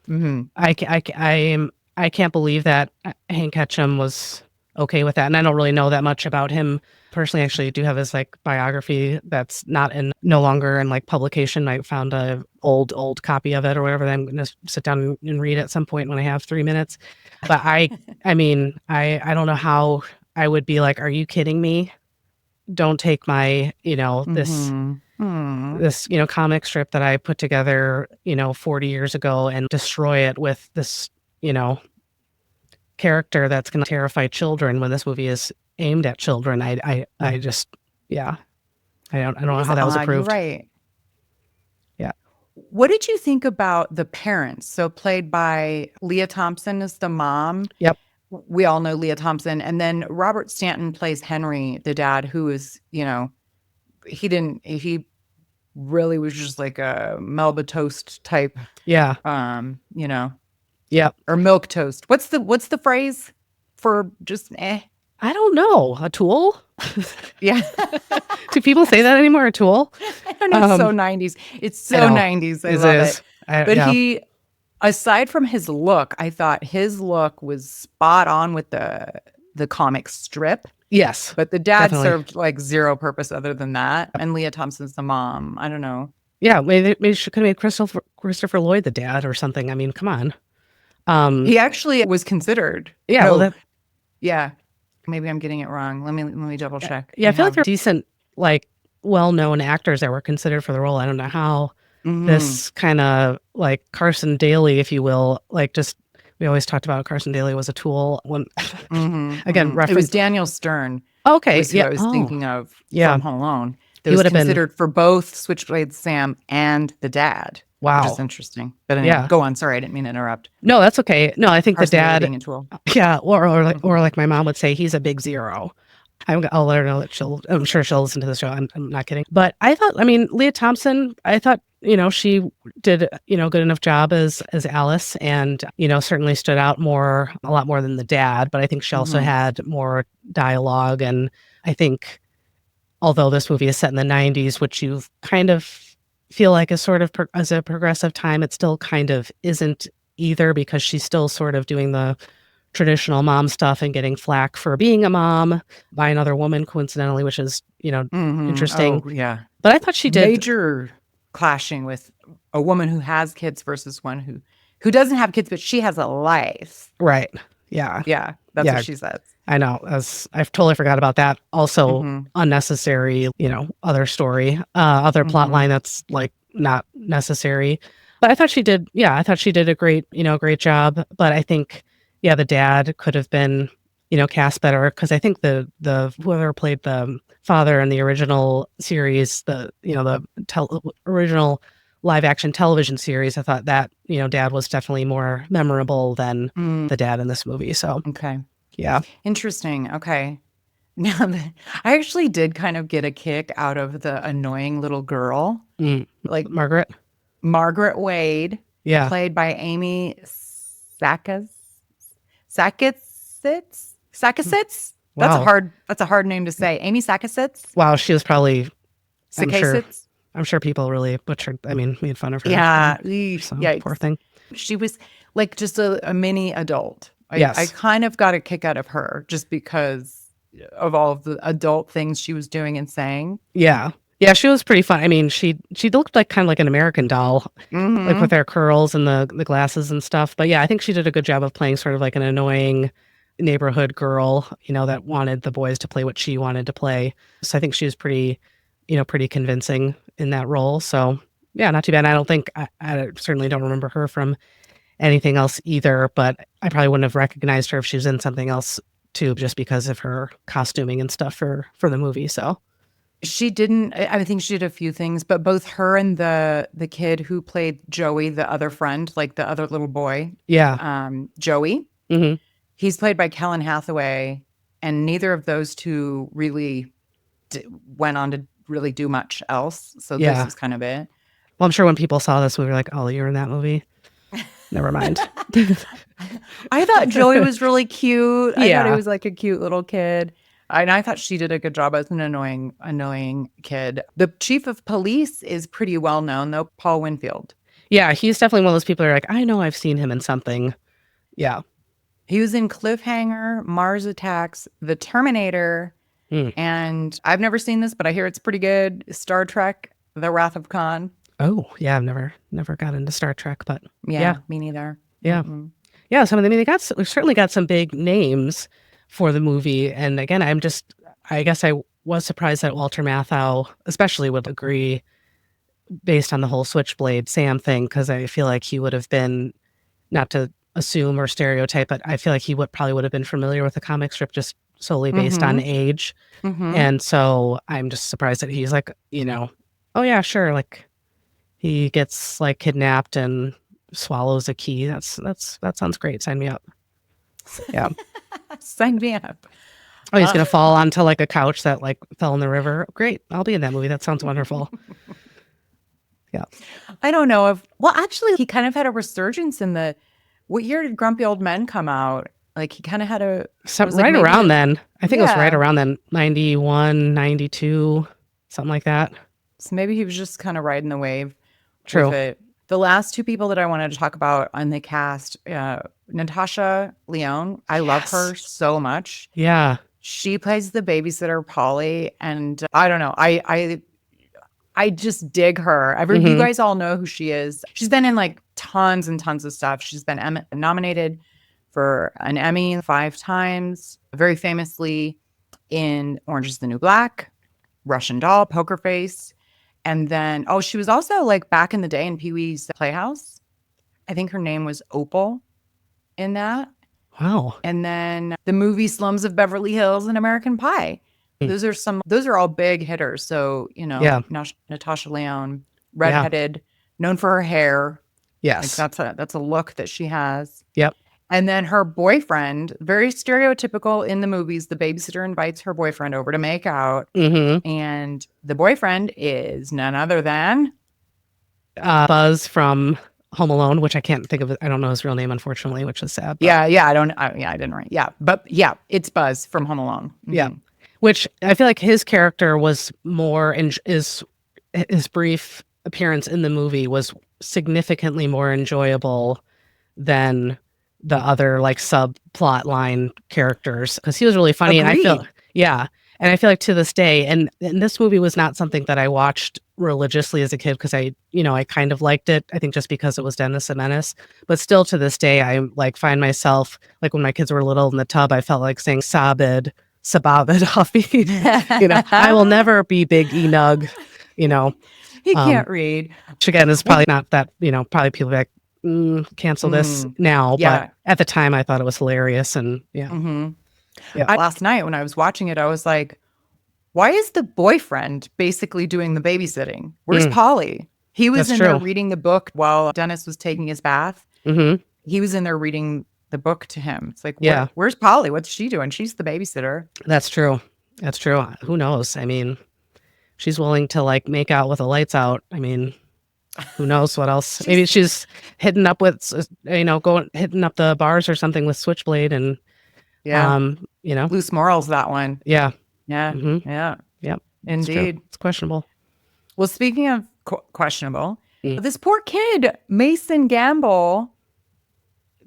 Mm-hmm. I can't believe that Hank Ketchum was okay with that, and I don't really know that much about him personally. Actually, I do have his like biography that's no longer in like publication. I found a old copy of it or whatever that I'm going to sit down and read at some point when I have 3 minutes. But I mean, I don't know how I would be like, are you kidding me? Don't take my, this comic strip that I put together, 40 years ago and destroy it with this, character that's going to terrify children when this movie is aimed at children. I just, I don't know how that was approved. You're right. Yeah. What did you think about the parents? So played by Leah Thompson is the mom. Yep. We all know Leah Thompson. And then Robert Stanton plays Henry, the dad, who is, he really was just like a Melba toast type. Yeah. Yep. Or milk toast. What's the phrase for just I don't know. A tool? Yeah. Do people say that anymore? A tool? I don't know. It's so 90s. It's so 90s. I love it. But he, aside from his look, I thought his look was spot on with the comic strip. Yes. But the dad served like zero purpose other than that. And Leah Thompson's the mom. I don't know. Yeah. Maybe she could have made Christopher Lloyd the dad or something. I mean, come on. He actually was considered. Yeah. No, yeah. Maybe I'm getting it wrong. Let me double check. Yeah, I feel like they're decent, like well-known actors that were considered for the role. I don't know how this kind of like Carson Daly, if you will, like just we always talked about Carson Daly was a tool. When again, reference it was Daniel Stern. Okay, Was who I was thinking of from Home Alone. That He was would have been- considered for both Switchblade Sam and the dad. Wow. Which is interesting. But anyway, go on. Sorry, I didn't mean to interrupt. No, that's okay. No, I think Carson the dad. being a tool. Yeah, or like my mom would say, he's a big zero. I'll let her know that I'm sure she'll listen to the show. I'm not kidding. But I thought, Leah Thompson, I thought, she did, good enough job as Alice and, certainly stood out a lot more than the dad. But I think she also had more dialogue. And I think, although this movie is set in the 90s, which you kind of feel like is sort of as a progressive time, it still kind of isn't either, because she's still sort of doing the traditional mom stuff and getting flack for being a mom by another woman, coincidentally, which is, interesting. Oh, yeah. But I thought she did major clashing with a woman who has kids versus one who doesn't have kids, but she has a life. Right. Yeah. Yeah. That's what she says. I know. I've totally forgot about that. Also unnecessary, other story, other plot line that's like not necessary. But I thought she did. Yeah. I thought she did a great job. But I think, the dad could have been, cast better, because I think the whoever played the father in the original series, the original live action television series, I thought that dad was definitely more memorable than the dad in this movie. So Okay. yeah. Interesting. Okay. Now, I actually did kind of get a kick out of the annoying little girl, like Margaret. Margaret Wade, Yeah. played by Amy Sakasitz. Wow. That's a hard name to say. Amy Sakasitz. Wow, she was probably, Sakasitz. I'm sure people really made fun of her. Yeah. So, Yeah. poor thing. She was like just a mini adult. Yes. I kind of got a kick out of her just because of all of the adult things she was doing and saying. Yeah. Yeah, she was pretty fun. I mean, she looked like kind of like an American doll, like with her curls and the glasses and stuff. But yeah, I think she did a good job of playing sort of like an annoying neighborhood girl, that wanted the boys to play what she wanted to play. So I think she was pretty convincing in that role. So yeah, not too bad. I don't think, I certainly don't remember her from anything else either, but I probably wouldn't have recognized her if she was in something else too, just because of her costuming and stuff for the movie. So she didn't. I think she did a few things, but both her and the kid who played Joey, the other friend, like the other little boy, Joey, he's played by Kellen Hathaway, and neither of those two really went on to really do much else. So this is kind of it. Well, I'm sure when people saw this movie, were like, "Oh, you're in that movie." Never mind. I thought Joey was really cute. I Yeah. thought he was like a cute little kid. And I thought she did a good job as an annoying kid. The chief of police is pretty well known, though, Paul Winfield. Yeah, he's definitely one of those people who are like, I know I've seen him in something. Yeah. He was in Cliffhanger, Mars Attacks, The Terminator, and I've never seen this, but I hear it's pretty good. Star Trek, The Wrath of Khan. Oh, yeah, I've never got into Star Trek, but yeah. Me neither. Yeah. Mm-hmm. Yeah, we certainly got some big names for the movie. And again, I guess I was surprised that Walter Matthau especially would agree based on the whole Switchblade Sam thing, because I feel like he would have been, not to assume or stereotype, but I feel like he probably would have been familiar with the comic strip just solely based on age. And so I'm just surprised that he's like, oh yeah, sure, like he gets like kidnapped and swallows a key. That sounds great. Sign me up. Yeah. Sign me up. Oh, he's going to fall onto like a couch that like fell in the river. Great. I'll be in that movie. That sounds wonderful. Yeah. I don't know if, well, actually, he kind of had a resurgence in what year did Grumpy Old Men come out? Like he kind of had right around then. I think it was right around then, 91, 92, something like that. So maybe he was just kind of riding the wave. True. With it. The last two people that I wanted to talk about on the cast, Natasha Lyonne. I love her so much. Yeah. She plays the babysitter Polly, and I don't know. I just dig her. You guys all know who she is. She's been in like tons and tons of stuff. She's been nominated for an Emmy 5 times, very famously in Orange is the New Black, Russian Doll, Poker Face. And then, she was also like back in the day in Pee-wee's Playhouse. I think her name was Opal in that. Wow. And then the movie Slums of Beverly Hills and American Pie. Those are all big hitters. So, Natasha Lyonne, redheaded, known for her hair. Yes. Like that's a look that she has. Yep. And then her boyfriend, very stereotypical in the movies, the babysitter invites her boyfriend over to make out. And the boyfriend is none other than Buzz from Home Alone, which I can't think of. I don't know his real name, unfortunately, which is sad. But. I didn't write. Yeah. But yeah, it's Buzz from Home Alone. Yeah. Which I feel like his character was more, and his brief appearance in the movie was significantly more enjoyable than the other like subplot line characters, because he was really funny. Agreed. And I feel like to this day, and this movie was not something that I watched religiously as a kid, because I kind of liked it, I think just because it was Dennis the Menace, but still to this day I like find myself like when my kids were little in the tub, I felt like saying Sabid Offbeat. I will never be Big Enug. He can't read, which again is probably not that, probably people are like, cancel this now. Yeah. But at the time I thought it was hilarious. And Last night when I was watching it, I was like, why is the boyfriend basically doing the babysitting? Where's Polly? He was in there reading the book while Dennis was taking his bath. He was in there reading the book to him. It's like, where's Polly? What's she doing? She's the babysitter. That's true. That's true. Who knows? I mean, she's willing to like make out with the lights out. I mean, who knows what else? Maybe she's hitting up with, hitting up the bars or something with Switchblade and, loose morals, that one. Yeah. Yeah. Yeah. Yep. Indeed. It's questionable. Well, speaking of questionable, this poor kid, Mason Gamble,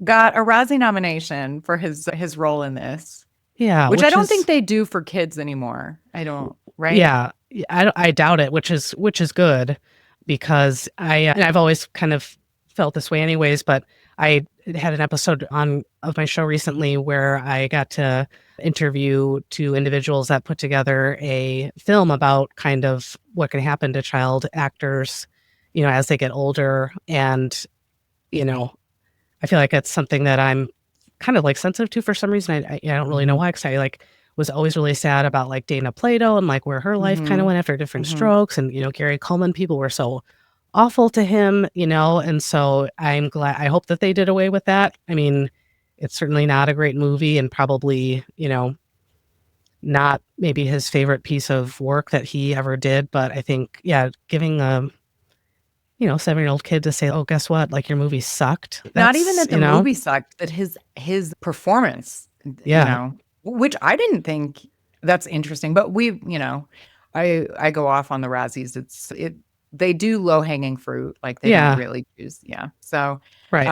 got a Razzie nomination for his role in this. Yeah. Which I don't think they do for kids anymore. I don't, right? Yeah. I doubt it, which is good because I've always kind of felt this way anyways, but I had an episode of my show recently where I got to interview two individuals that put together a film about kind of what can happen to child actors, as they get older. And, I feel like it's something that I'm kind of like sensitive to for some reason. I don't really know why, because I like was always really sad about like Dana Plato and like where her life kind of went after different strokes. And, Gary Coleman, people were so awful to him, and so I'm glad, I hope that they did away with that. I mean, it's certainly not a great movie and probably, not maybe his favorite piece of work that he ever did. But I think, giving a, 7-year-old kid to say, oh, guess what? Like your movie sucked. Not even that the movie sucked, that his performance, which I didn't think that's interesting. But I go off on the Razzies. They do low-hanging fruit, like they don't really choose. Yeah. So, right.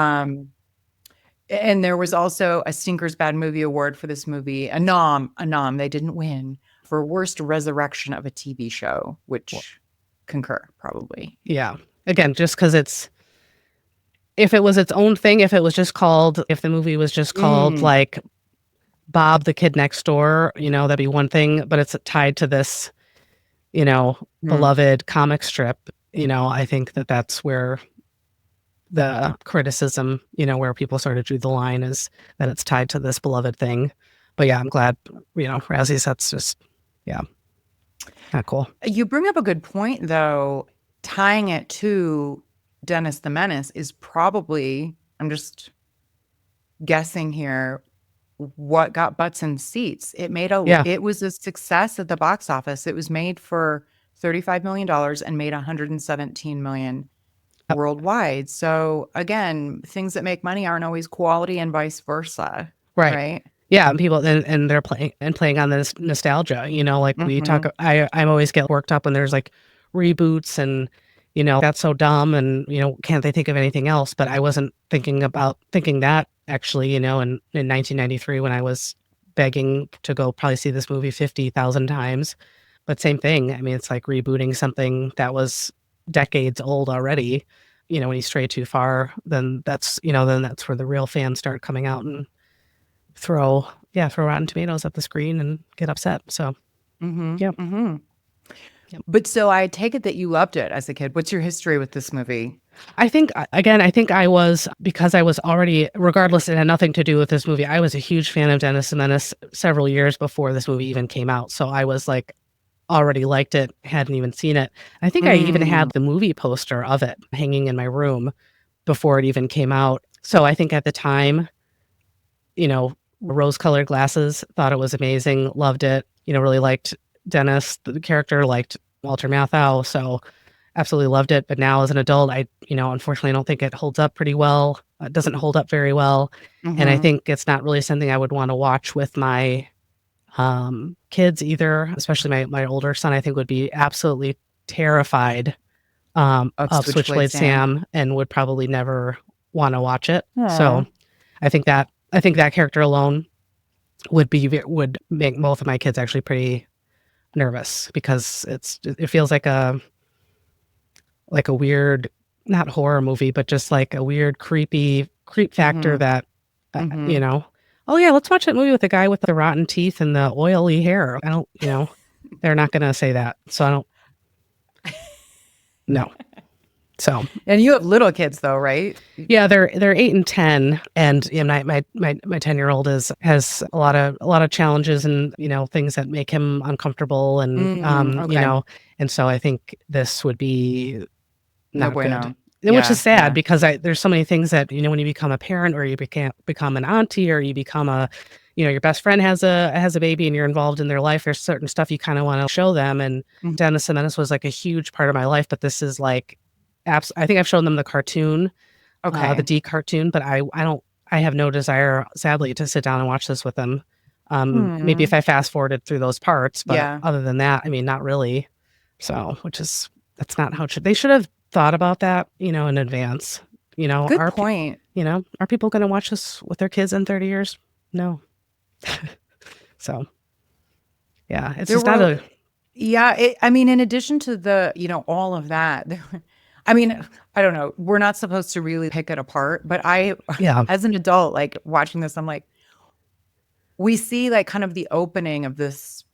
And there was also a Stinker's Bad Movie Award for this movie, a nom. They didn't win for worst resurrection of a TV show, which concur probably. Yeah. Again, just because if it was its own thing, if the movie was just called like Bob the Kid Next Door, that'd be one thing, but it's tied to this, beloved comic strip, I think that's where the criticism, where people sort of drew the line is that it's tied to this beloved thing. But yeah, I'm glad, Razzies, that's just, not cool. You bring up a good point, though. Tying it to Dennis the Menace is probably, I'm just guessing here, what got butts in seats. It was a success at the box office. It was made for $35 million and made $117 million worldwide. So again, things that make money aren't always quality and vice versa. Right. Yeah, and people and they're playing on this nostalgia, like we talk. I'm always get worked up when there's like reboots and that's so dumb and can't they think of anything else? But I wasn't thinking that actually, in 1993 when I was begging to go probably see this movie 50,000 times. But same thing. I mean, it's like rebooting something that was decades old already. When you stray too far, then that's where the real fans start coming out and throw Rotten Tomatoes at the screen and get upset. So, But so I take it that you loved it as a kid. What's your history with this movie? I think I was, because I was already, regardless, it had nothing to do with this movie. I was a huge fan of Dennis the Menace several years before this movie even came out. So I was like, already liked it, hadn't even seen it. I think I even had the movie poster of it hanging in my room before it even came out. So I think at the time, rose-colored glasses, thought it was amazing, loved it, really liked Dennis, the character, liked Walter Matthau, so absolutely loved it. But now as an adult, I, unfortunately, I don't think it holds up pretty well. It doesn't hold up very well. And I think it's not really something I would want to watch with my kids either, especially my older son. I think would be absolutely terrified of Switchblade Sam and would probably never want to watch it. Aww. So I think that character alone would make both of my kids actually pretty nervous, because it feels like a weird, not horror movie, but just like a weird creep factor that oh yeah, let's watch that movie with the guy with the rotten teeth and the oily hair. I don't, they're not going to say that. So I don't, no. So, And you have little kids though, right? yeah, they're 8 and 10, and my 10-year-old has a lot of challenges and things that make him uncomfortable, and Okay. and so I think this would be No not good. bueno. Which is sad Yeah. because there's so many things that when you become a parent, or you become an auntie, or you become your best friend has a baby and you're involved in their life. There's certain stuff you kind of want to show them, and Mhm. Dennis the Menace was like a huge part of my life. But this is like, I think I've shown them the cartoon, Okay. the D cartoon, but I have no desire, sadly, to sit down and watch this with them. Maybe if I fast forwarded through those parts, but Yeah. other than that, I mean, not really. So, that's not how they should have thought about that, in advance. Good point. Are people going to watch this with their kids in 30 years? No. So, yeah, it's just not a. Yeah, I mean, in addition to the, all of that, I mean, I don't know. We're not supposed to really pick it apart, but Yeah. as an adult, like watching this, I'm like, we see like kind of the opening of this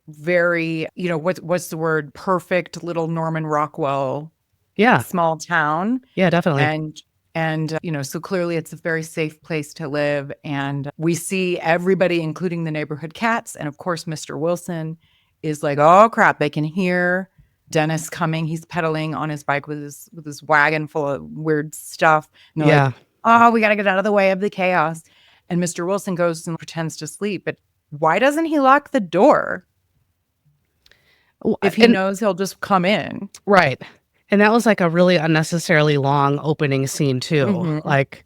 very, what's the word? Perfect little Norman Rockwell Yeah. small town. Yeah, definitely. And so clearly it's a very safe place to live. And we see everybody, including the neighborhood cats. And of course, Mr. Wilson is like, oh crap, they can hear Dennis coming. He's pedaling on his bike with his wagon full of weird stuff. And they're like, oh, we got to get out of the way of the chaos. And Mr. Wilson goes and pretends to sleep. But why doesn't he lock the door? If he knows he'll just come in. Right. And that was like a really unnecessarily long opening scene too. Mhm. Like,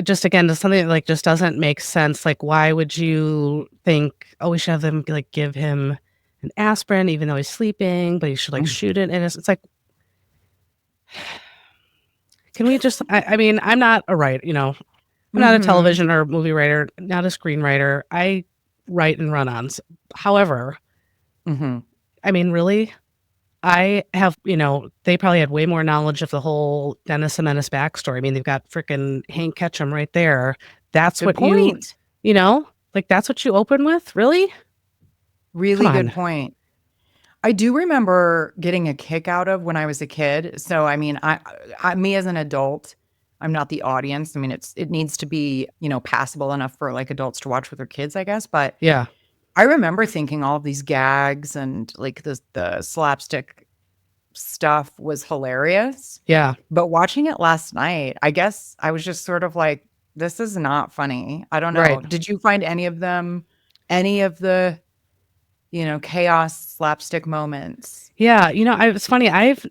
just again, just something that like just doesn't make sense. Like, why would you think, oh, we should have them like give him an aspirin even though he's sleeping, but he should like shoot it? And it's like, can we just? I mean, I'm not a writer. I'm not a television or movie writer, not a screenwriter. I write in run-ons. However, I mean, really. I have, they probably had way more knowledge of the whole Dennis the Menace backstory. I mean, they've got freaking Hank Ketchum right there. That's Good what point. like that's what you open with? Really? Really good point. I do remember getting a kick out of when I was a kid. So, I mean, I me as an adult, I'm not the audience. I mean, it needs to be, passable enough for like adults to watch with their kids, I guess. But Yeah. I remember thinking all of these gags and like the slapstick stuff was hilarious. Yeah. But watching it last night, I guess I was just sort of like, this is not funny. I don't know. Right. Did you find any of the, chaos slapstick moments? Yeah. It's funny. I've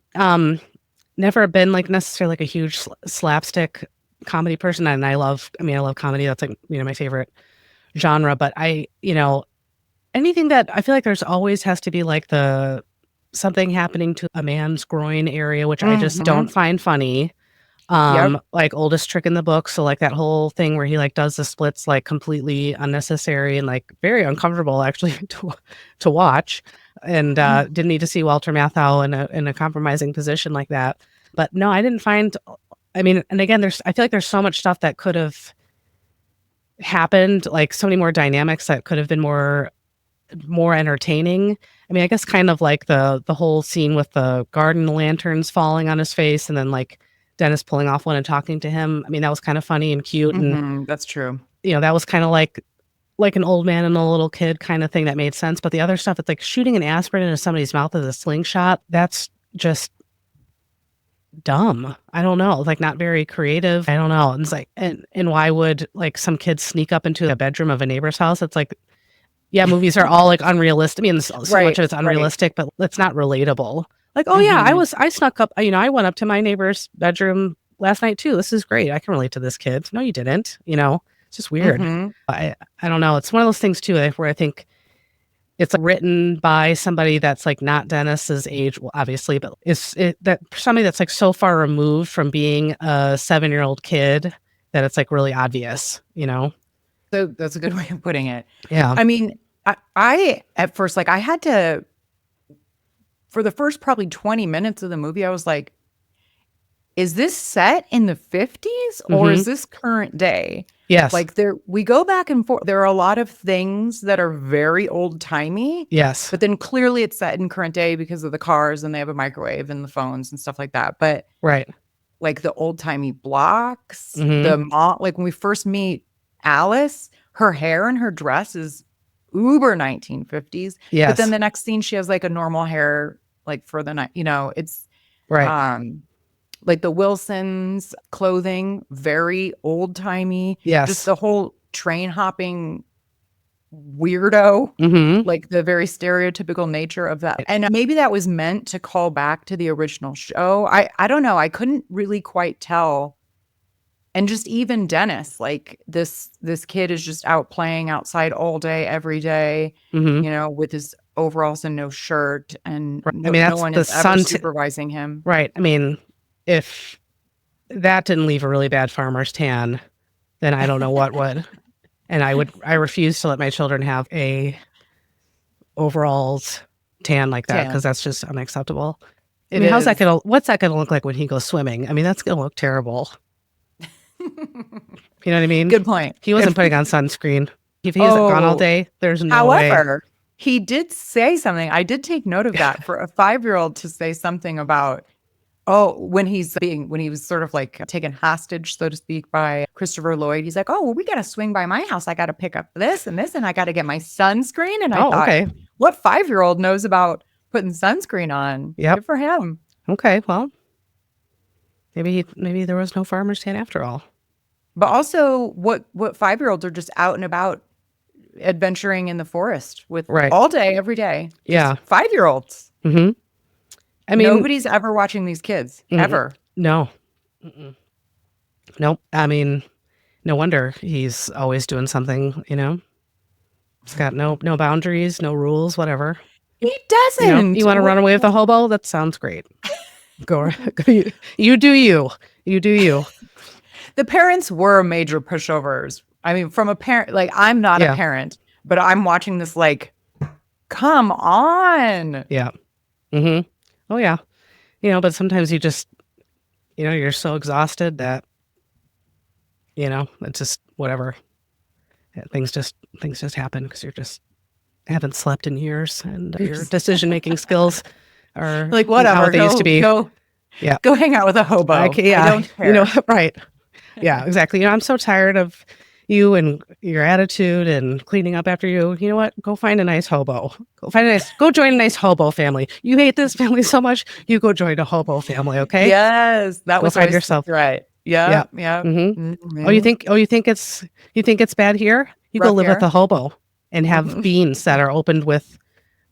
never been like necessarily like a huge slapstick comedy person. And I love comedy. That's like, my favorite genre. But anything that I feel like there's always has to be like something happening to a man's groin area, which I just don't find funny. Like Oldest Trick in the Book. So like that whole thing where he like does the splits, like completely unnecessary and like very uncomfortable actually to watch. And didn't need to see Walter Matthau in a compromising position like that. But no, I didn't find, I mean, and again, I feel like there's so much stuff that could have happened, like so many more dynamics that could have been more entertaining. I mean, I guess kind of like the whole scene with the garden lanterns falling on his face and then like Dennis pulling off one and talking to him. I mean, that was kind of funny and cute. And that's true. That was kind of like an old man and a little kid kind of thing that made sense. But the other stuff, it's like shooting an aspirin into somebody's mouth with a slingshot. That's just dumb. I don't know. Like not very creative. I don't know. And it's like, and why would like some kids sneak up into a bedroom of a neighbor's house? It's like, yeah, movies are all like unrealistic. I mean, so much of it's unrealistic, but it's not relatable. Like, oh yeah, I snuck up, I went up to my neighbor's bedroom last night too. This is great. I can relate to this kid. No, you didn't. It's just weird. I don't know. It's one of those things too, where I think it's written by somebody that's like not Dennis's age, well, obviously, but that somebody that's like so far removed from being a 7-year-old kid that it's like really obvious, So that's a good way of putting it. Yeah. I mean, I at first, like I had to, for the first probably 20 minutes of the movie, I was like, is this set in the 50s or is this current day? Yes. Like we go back and forth. There are a lot of things that are very old timey. Yes. But then clearly it's set in current day because of the cars and they have a microwave and the phones and stuff like that. But Right. like the old timey blocks, Mhm. the mom, like when we first meet Alice, her hair and her dress is uber 1950s. Yes. But then the next scene, she has like a normal hair, like for the night, it's Right. like the Wilsons clothing, very old timey. Yes. Just the whole train hopping weirdo, Mhm. like the very stereotypical nature of that. And maybe that was meant to call back to the original show. I don't know. I couldn't really quite tell. And just even Dennis, like this kid is just out playing outside all day, every day, Mhm. with his overalls and no shirt, and Right. I no mean, that's one the is ever sun supervising him. Right. I mean, if that didn't leave a really bad farmer's tan, then I don't know what would. And I refuse to let my children have a overalls tan like that because that's just unacceptable. I mean, what's that gonna look like when he goes swimming? I mean, that's gonna look terrible. You know what I mean? Good point. He wasn't putting on sunscreen. If he hasn't gone all day, there's no way. However, he did say something. I did take note of that for a 5-year-old to say something about, when he was sort of like taken hostage, so to speak, by Christopher Lloyd. He's like, well, we got to swing by my house. I got to pick up this and this, and I got to get my sunscreen. And I thought, okay. What 5-year-old knows about putting sunscreen on? Yep. Good for him. Okay, well, maybe there was no farmer's tan after all. But also, what 5-year-olds are just out and about adventuring in the forest with all day, every day. Yeah. 5-year-olds. Mm-hmm. I mean, nobody's ever watching these kids, ever. No. Nope. I mean, no wonder he's always doing something, He's got no boundaries, no rules, whatever. He doesn't. You want to run away with a hobo? That sounds great. Go. You do you. You do you. The parents were major pushovers. I mean, from a parent, like I'm not a parent, but I'm watching this like, come on. Yeah. Mm-hmm. Oh yeah. But sometimes you just, you're so exhausted that, it's just whatever. Things just happen because you're just haven't slept in years and your decision-making skills are like whatever how they used to be. Go hang out with a hobo. I don't care. Right. Yeah, exactly. I'm so tired of you and your attitude and cleaning up after you. You know what? Go find a nice hobo. Go join a nice hobo family. You hate this family so much, you go join a hobo family, okay? Yes, that was find yourself right. Yeah. Mm-hmm. Mm-hmm. Oh, you think it's bad here? You go live with a hobo and have beans that are opened with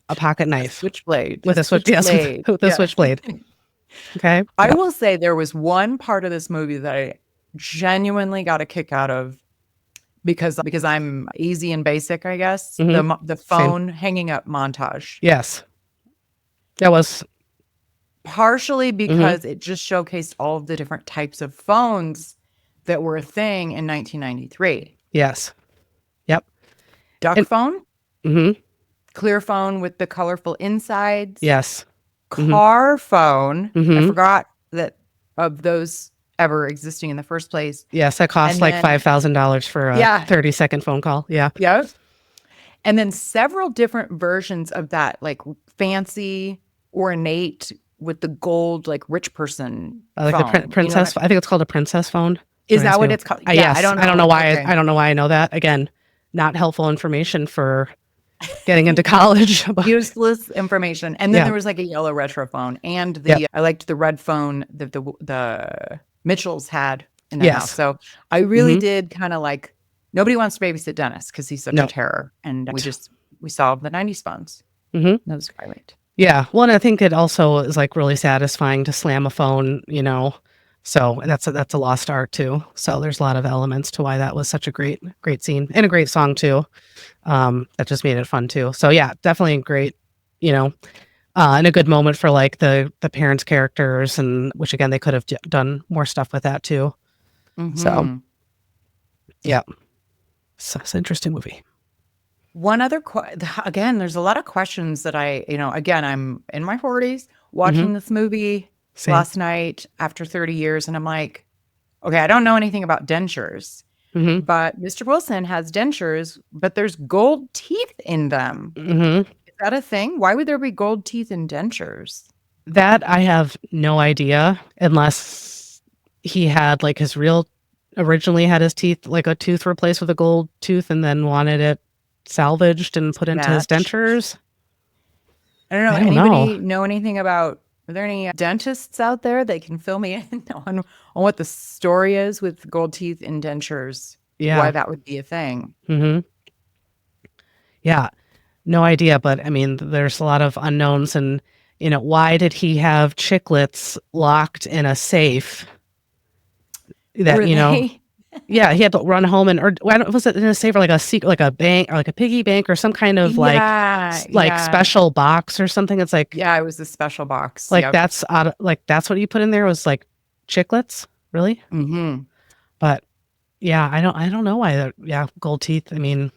a pocket knife, switchblade, with a switchblade. Switchblade. Okay. I will say there was one part of this movie that I genuinely got a kick out of because I'm easy and basic, I guess. Mm-hmm. The phone hanging up montage. Yes. That was partially because it just showcased all of the different types of phones that were a thing in 1993. Yes. Yep. Duck phone. Mm-hmm. Clear phone with the colorful insides. Yes. Car phone. Mm-hmm. I forgot that of those ever existing in the first place. Yes, that cost like $5,000 for a 30-second phone call. Yeah. Yeah. And then several different versions of that, like fancy, ornate with the gold, like rich person like phone. The princess. I think it's called a princess phone. Is that what it's called? Yeah, yes. I don't know. I don't know why. Okay. I don't know why I know that. Again, not helpful information for getting into college. Useless information. And then there was like a yellow retro phone, and I liked the red phone that the Mitchells had in the house. So I really did kind of like. Nobody wants to babysit Dennis because he's such a terror, and we solved the 90s phones. Mm-hmm. That was great. Yeah. Well, and I think it also is like really satisfying to slam a phone, So that's a lost art too. So there's a lot of elements to why that was such a great scene and a great song too. That just made it fun too. So yeah, definitely great, and a good moment for like the parents' characters, and which again they could have done more stuff with that too. Mm-hmm. So yeah, so it's an interesting movie. One other again, there's a lot of questions that again, I'm in my 40s watching this movie. Same. Last night after 30 years, and I'm like, okay, I don't know anything about dentures, Mhm. But Mr. Wilson has dentures, but there's gold teeth in them. Mhm. Is that a thing? Why would there be gold teeth in dentures? That I have no idea, unless he had like originally had his teeth, like a tooth replaced with a gold tooth, and then wanted it salvaged and put into his Match. dentures. I don't know. I don't Anybody know anything about, are there any dentists out there that can fill me in on what the story is with gold teeth in dentures? Yeah. Why that would be a thing. Mm-hmm. Yeah. No idea. But I mean, there's a lot of unknowns. And, why did he have chiclets locked in a safe? That, Were they? Yeah, he had to run home was it in a safe or like a secret, like a bank or like a piggy bank or some kind of special box or something? It's like, yeah, it was a special box. Like that's that's what you put in there was like chiclets, really? Mm-hmm. But yeah, I don't know why gold teeth. I mean,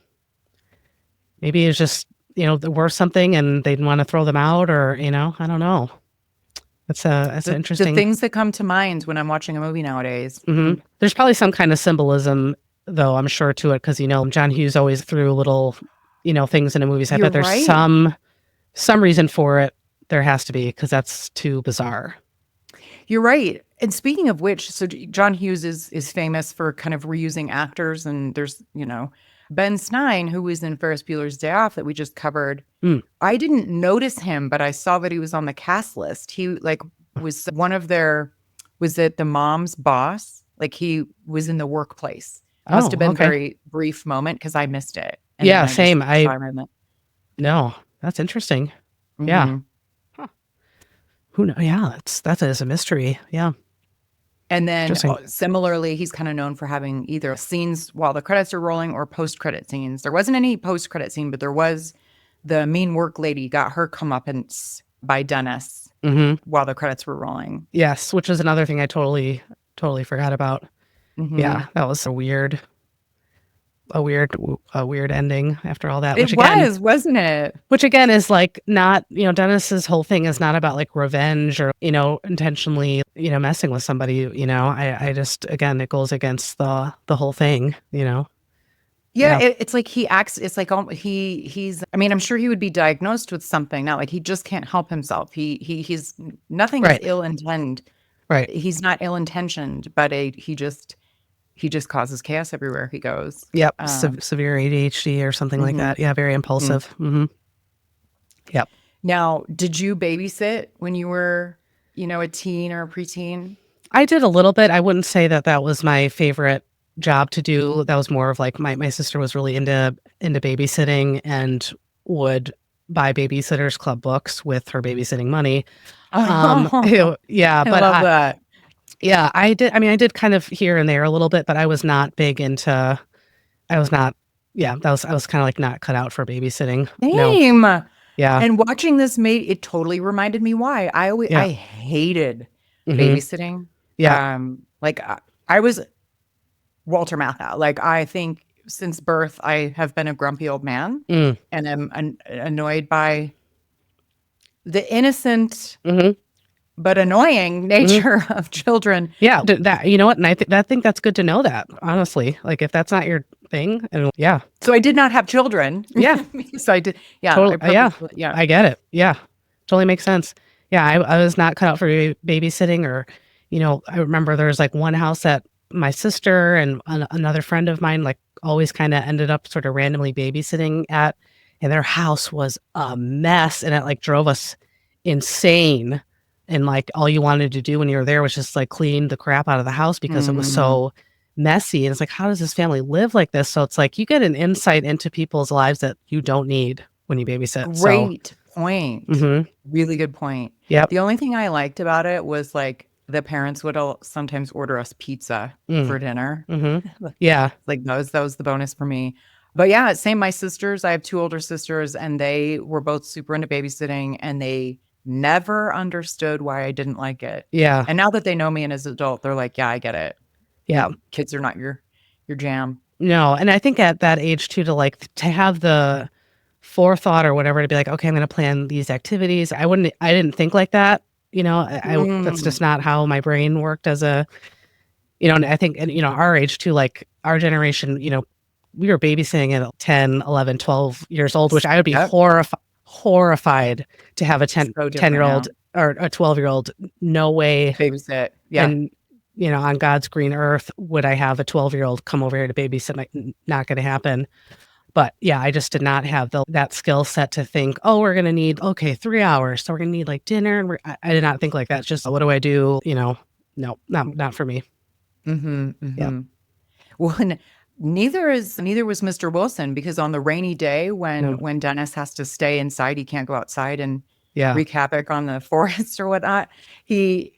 maybe it's just, they're worth something and they didn't want to throw them out, or, I don't know. That's interesting. The things that come to mind when I'm watching a movie nowadays. Mm-hmm. There's probably some kind of symbolism, though, I'm sure, to it, because, John Hughes always threw little, things into movies. I bet there's some reason for it. There has to be, because that's too bizarre. You're right. And speaking of which, so John Hughes is famous for kind of reusing actors, and there's, Ben Stein, who was in Ferris Bueller's Day Off that we just covered. I didn't notice him, but I saw that he was on the cast list. He was one of was it the mom's boss? Like he was in the workplace. Must have been a very brief moment because I missed it. And yeah, same. No, that's interesting. Mm-hmm. Yeah. Huh. Who knows? Yeah, that is a mystery. Yeah. And then similarly, he's kind of known for having either scenes while the credits are rolling or post-credit scenes. There wasn't any post-credit scene, but there was the mean work lady got her comeuppance by Dennis while the credits were rolling. Yes, which is another thing I totally forgot about. Mm-hmm. Yeah, that was a weird ending after all that. Wasn't it? Which again is like not, Dennis's whole thing is not about like revenge or, intentionally, messing with somebody, I just, again, it goes against the whole thing, Yeah, it's like he acts, it's like he's, I mean, I'm sure he would be diagnosed with something, not like he just can't help himself. He's nothing is ill-intended. Right. He's not ill-intentioned, but he just causes chaos everywhere he goes. Yep. Severe ADHD or something like that. Yeah. Very impulsive. Mm-hmm. Yep. Now, did you babysit when you were, a teen or a preteen? I did a little bit. I wouldn't say that was my favorite job to do. That was more of like my sister was really into babysitting and would buy Babysitters Club books with her babysitting money. Yeah. But I love that. Yeah, I did. I mean, I did kind of here and there a little bit, but I was not big into. I was kind of like not cut out for babysitting. Same. No. Yeah. And watching this it totally reminded me why I hated babysitting. Yeah. I was Walter Matthau. Like I think since birth I have been a grumpy old man and am annoyed by the innocent. But annoying nature of children. Yeah, that, you know what? And I think that's good to know that, honestly. Like if that's not your thing, and yeah. So I did not have children. Yeah. So I did. Yeah. Totally, I get it. Yeah. Totally makes sense. Yeah. I was not cut out for babysitting, or, I remember there was like one house that my sister and another friend of mine like always kind of ended up sort of randomly babysitting at, and their house was a mess, and it like drove us insane. And like all you wanted to do when you were there was just like clean the crap out of the house because it was so messy. And it's like, how does this family live like this? So it's like you get an insight into people's lives that you don't need when you babysit. Great point. Really good point. Yeah. The only thing I liked about it was like the parents would sometimes order us pizza for dinner. Yeah. Like that was the bonus for me. But yeah, same. My sisters, I have two older sisters, and they were both super into babysitting, and they never understood why I didn't like it. Yeah. And now that they know me and as an adult, they're like, yeah, I get it. Yeah. Kids are not your jam. No. And I think at that age too, to have the forethought or whatever to be like, okay, I'm going to plan these activities. I didn't think like that. That's just not how my brain worked as a, and I think, our age too, like our generation, we were babysitting at 10, 11, 12 years old, which I would be Yep. horrified to have a 10 So different year old or a 12-year-old. No way. Babysit. Yeah. And, on God's green earth, would I have a 12-year-old come over here to babysit? Not going to happen. But yeah, I just did not have that skill set to think, oh, we're going to need, 3 hours. So we're going to need like dinner. And I did not think like that. It's just, what do I do? No, not for me. Mm-hmm, mm-hmm. Yeah. Well, neither was Mr. Wilson, because on the rainy day when Dennis has to stay inside, he can't go outside and wreak havoc on the forest or whatnot. He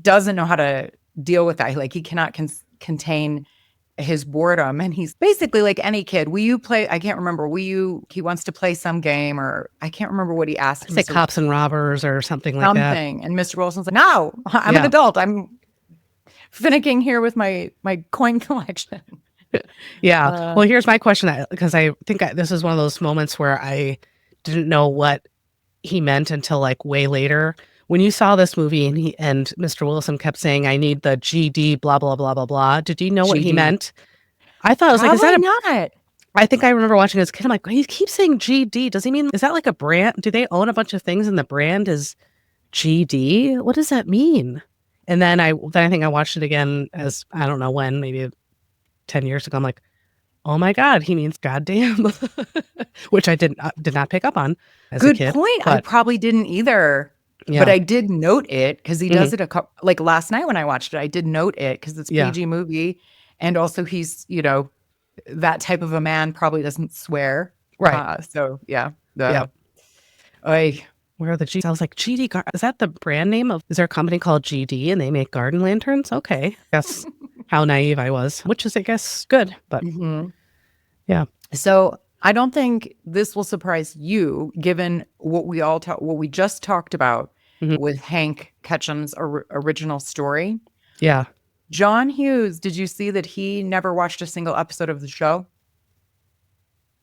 doesn't know how to deal with that. Like, he cannot contain his boredom, and he's basically like any kid. Will you play? I can't remember. He wants to play some game, or I can't remember what he asked. Say cops and robbers or something like that. And Mr. Wilson's like, no, I'm an adult. I'm finicking here with my coin collection. Yeah. Well, here's my question, because I think this is one of those moments where I didn't know what he meant until like way later. When you saw this movie and Mr. Wilson kept saying, I need the GD, blah, blah, blah, blah, blah. Did you know what he meant? I thought, I was like, is that not? I think I remember watching as a kid. I'm like, he keeps saying GD. Does he mean, is that like a brand? Do they own a bunch of things and the brand is GD? What does that mean? And then I think I watched it again as, I don't know when, maybe 10 years ago. I'm like, oh my God, he means goddamn, which I did not pick up on as a kid. Good point. But I probably didn't either. Yeah. But I did note it because he does it like last night when I watched it. I did note it because it's a PG movie, and also he's that type of a man, probably doesn't swear, right? So yeah. Where are the G? I was like, GD. Is that the brand name of? Is there a company called GD and they make garden lanterns? Okay, that's how naive I was, which is, I guess, good. But yeah. So I don't think this will surprise you, given what we just talked about with Hank Ketchum's original story. Yeah. John Hughes, did you see that he never watched a single episode of the show?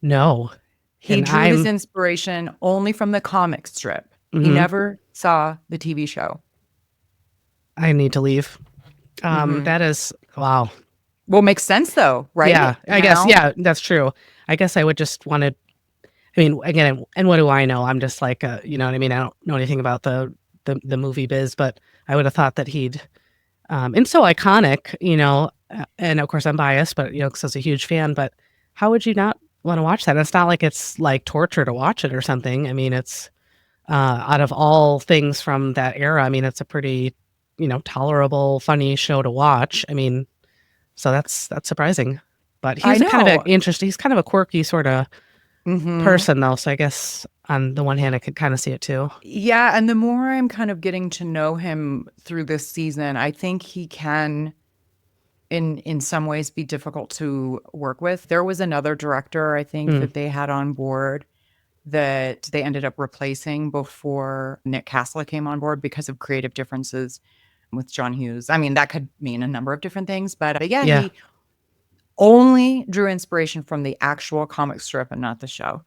No. He drew his inspiration only from the comic strip. He never saw the TV show. I need to leave. That is, wow. Well, makes sense though, right? Yeah, I guess. Yeah, that's true. I guess I would just want to, I mean, again, and what do I know? I'm just like, you know what I mean? I don't know anything about the movie biz, but I would have thought that he'd, and so iconic, and of course I'm biased, but, because I was a huge fan, but how would you not want to watch that? It's not like it's like torture to watch it or something. I mean, it's, out of all things from that era, I mean, it's a pretty, tolerable, funny show to watch. I mean, so that's surprising. But he's kind of interesting. He's kind of a quirky sort of person, though. So I guess on the one hand, I could kind of see it too. Yeah, and the more I'm kind of getting to know him through this season, I think he can, in some ways, be difficult to work with. There was another director, I think, that they had on board that they ended up replacing before Nick Castle came on board because of creative differences with John Hughes. I mean, that could mean a number of different things, but he only drew inspiration from the actual comic strip and not the show.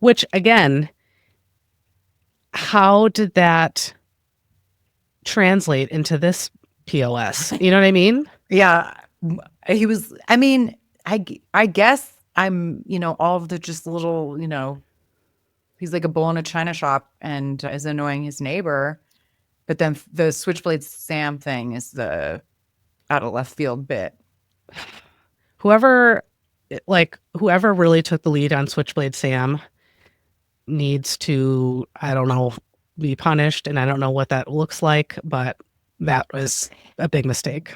Which, again, how did that translate into this POS? You know what I mean? Yeah. He was, I mean, I guess I'm, all of the just little, he's like a bull in a china shop and is annoying his neighbor. But then the Switchblade Sam thing is the out of left field bit. Whoever really took the lead on Switchblade Sam needs to, I don't know, be punished. And I don't know what that looks like, but that was a big mistake.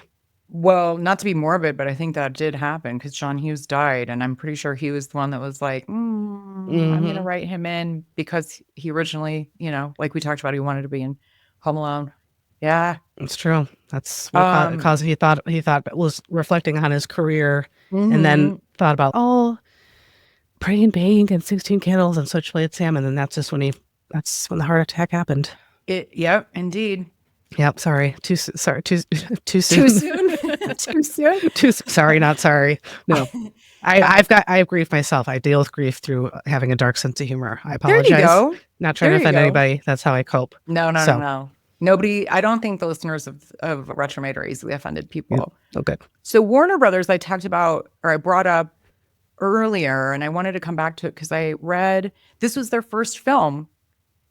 Well, not to be morbid, but I think that did happen because John Hughes died. And I'm pretty sure he was the one that was like, I'm going to write him in because he originally, like we talked about, he wanted to be in Home Alone. Yeah. It's true. That's what caused he thought it was reflecting on his career and then thought about, Praying Bank and 16 Candles and Switchblade Sam. And then that's when the heart attack happened. Yep, indeed. Yep. Sorry. Too soon. Too soon? Sorry, not sorry. No. I have grief myself. I deal with grief through having a dark sense of humor. I apologize. There you go. Not trying to offend anybody. That's how I cope. No. Nobody, I don't think the listeners of Retromade are easily offended people. Yeah. Okay. So Warner Brothers, I talked about, or I brought up earlier, and I wanted to come back to it because I read this was their first film,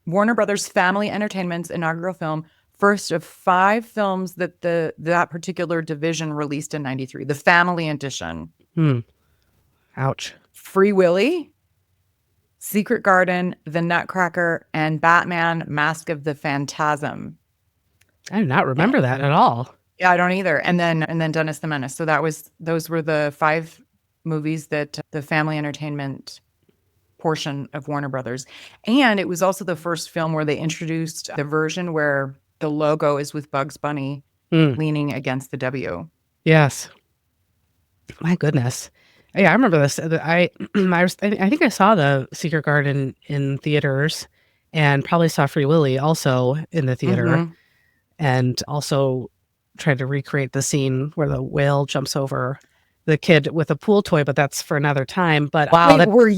Warner Brothers Family Entertainment's inaugural film, first of 5 films that that particular division released in 93, the Family Edition. Ouch. Free Willy, Secret Garden, The Nutcracker, and Batman: Mask of the Phantasm. I do not remember that at all. Yeah, I don't either. And then Dennis the Menace. So those were the 5 movies that the Family Entertainment portion of Warner Brothers. And it was also the first film where they introduced the version where the logo is with Bugs Bunny leaning against the W. Yes. My goodness. Yeah, I remember this. I think I saw the Secret Garden in theaters, and probably saw Free Willy also in the theater, and also tried to recreate the scene where the whale jumps over the kid with a pool toy, but that's for another time. But wow, wait, who were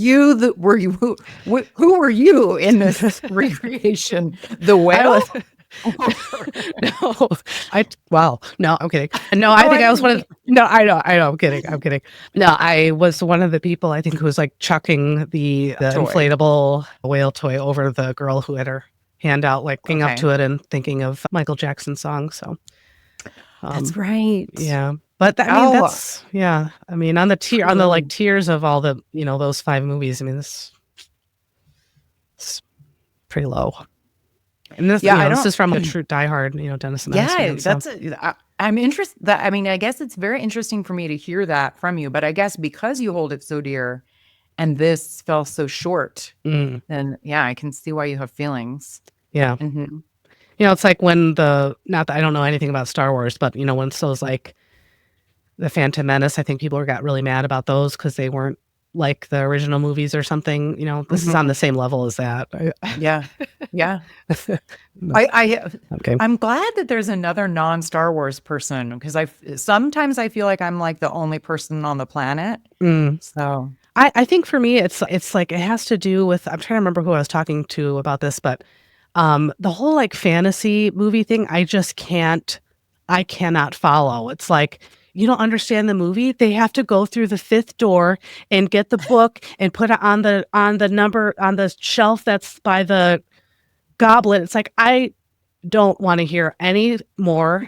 you in this recreation? The whale? No, I'm kidding. No, I think I was one of I know, I'm kidding. No, I was one of the people, I think, who was like chucking the inflatable whale toy over the girl who had her hand out, like looking up to it and thinking of Michael Jackson's song. So that's right. Yeah. But that's I mean, on the like tiers of all the, those 5 movies, I mean, this is pretty low. And this, this is from a true diehard, Dennis the Menace fan, so. I'm interested. I mean, I guess it's very interesting for me to hear that from you. But I guess because you hold it so dear, and this fell so short, then I can see why you have feelings. Yeah, it's like when not that I don't know anything about Star Wars, but when those like the Phantom Menace, I think people got really mad about those because they weren't like the original movies or something. This is on the same level as that. Yeah. Okay. I'm glad that there's another non-Star Wars person, because sometimes I feel like I'm like the only person on the planet. So I think for me it's like it has to do with, I'm trying to remember who I was talking to about this, but the whole like fantasy movie thing, I cannot follow. It's like, you don't understand the movie. They have to go through the 5th door and get the book and put it on the number on the shelf that's by the goblet. It's like, I don't want to hear any more.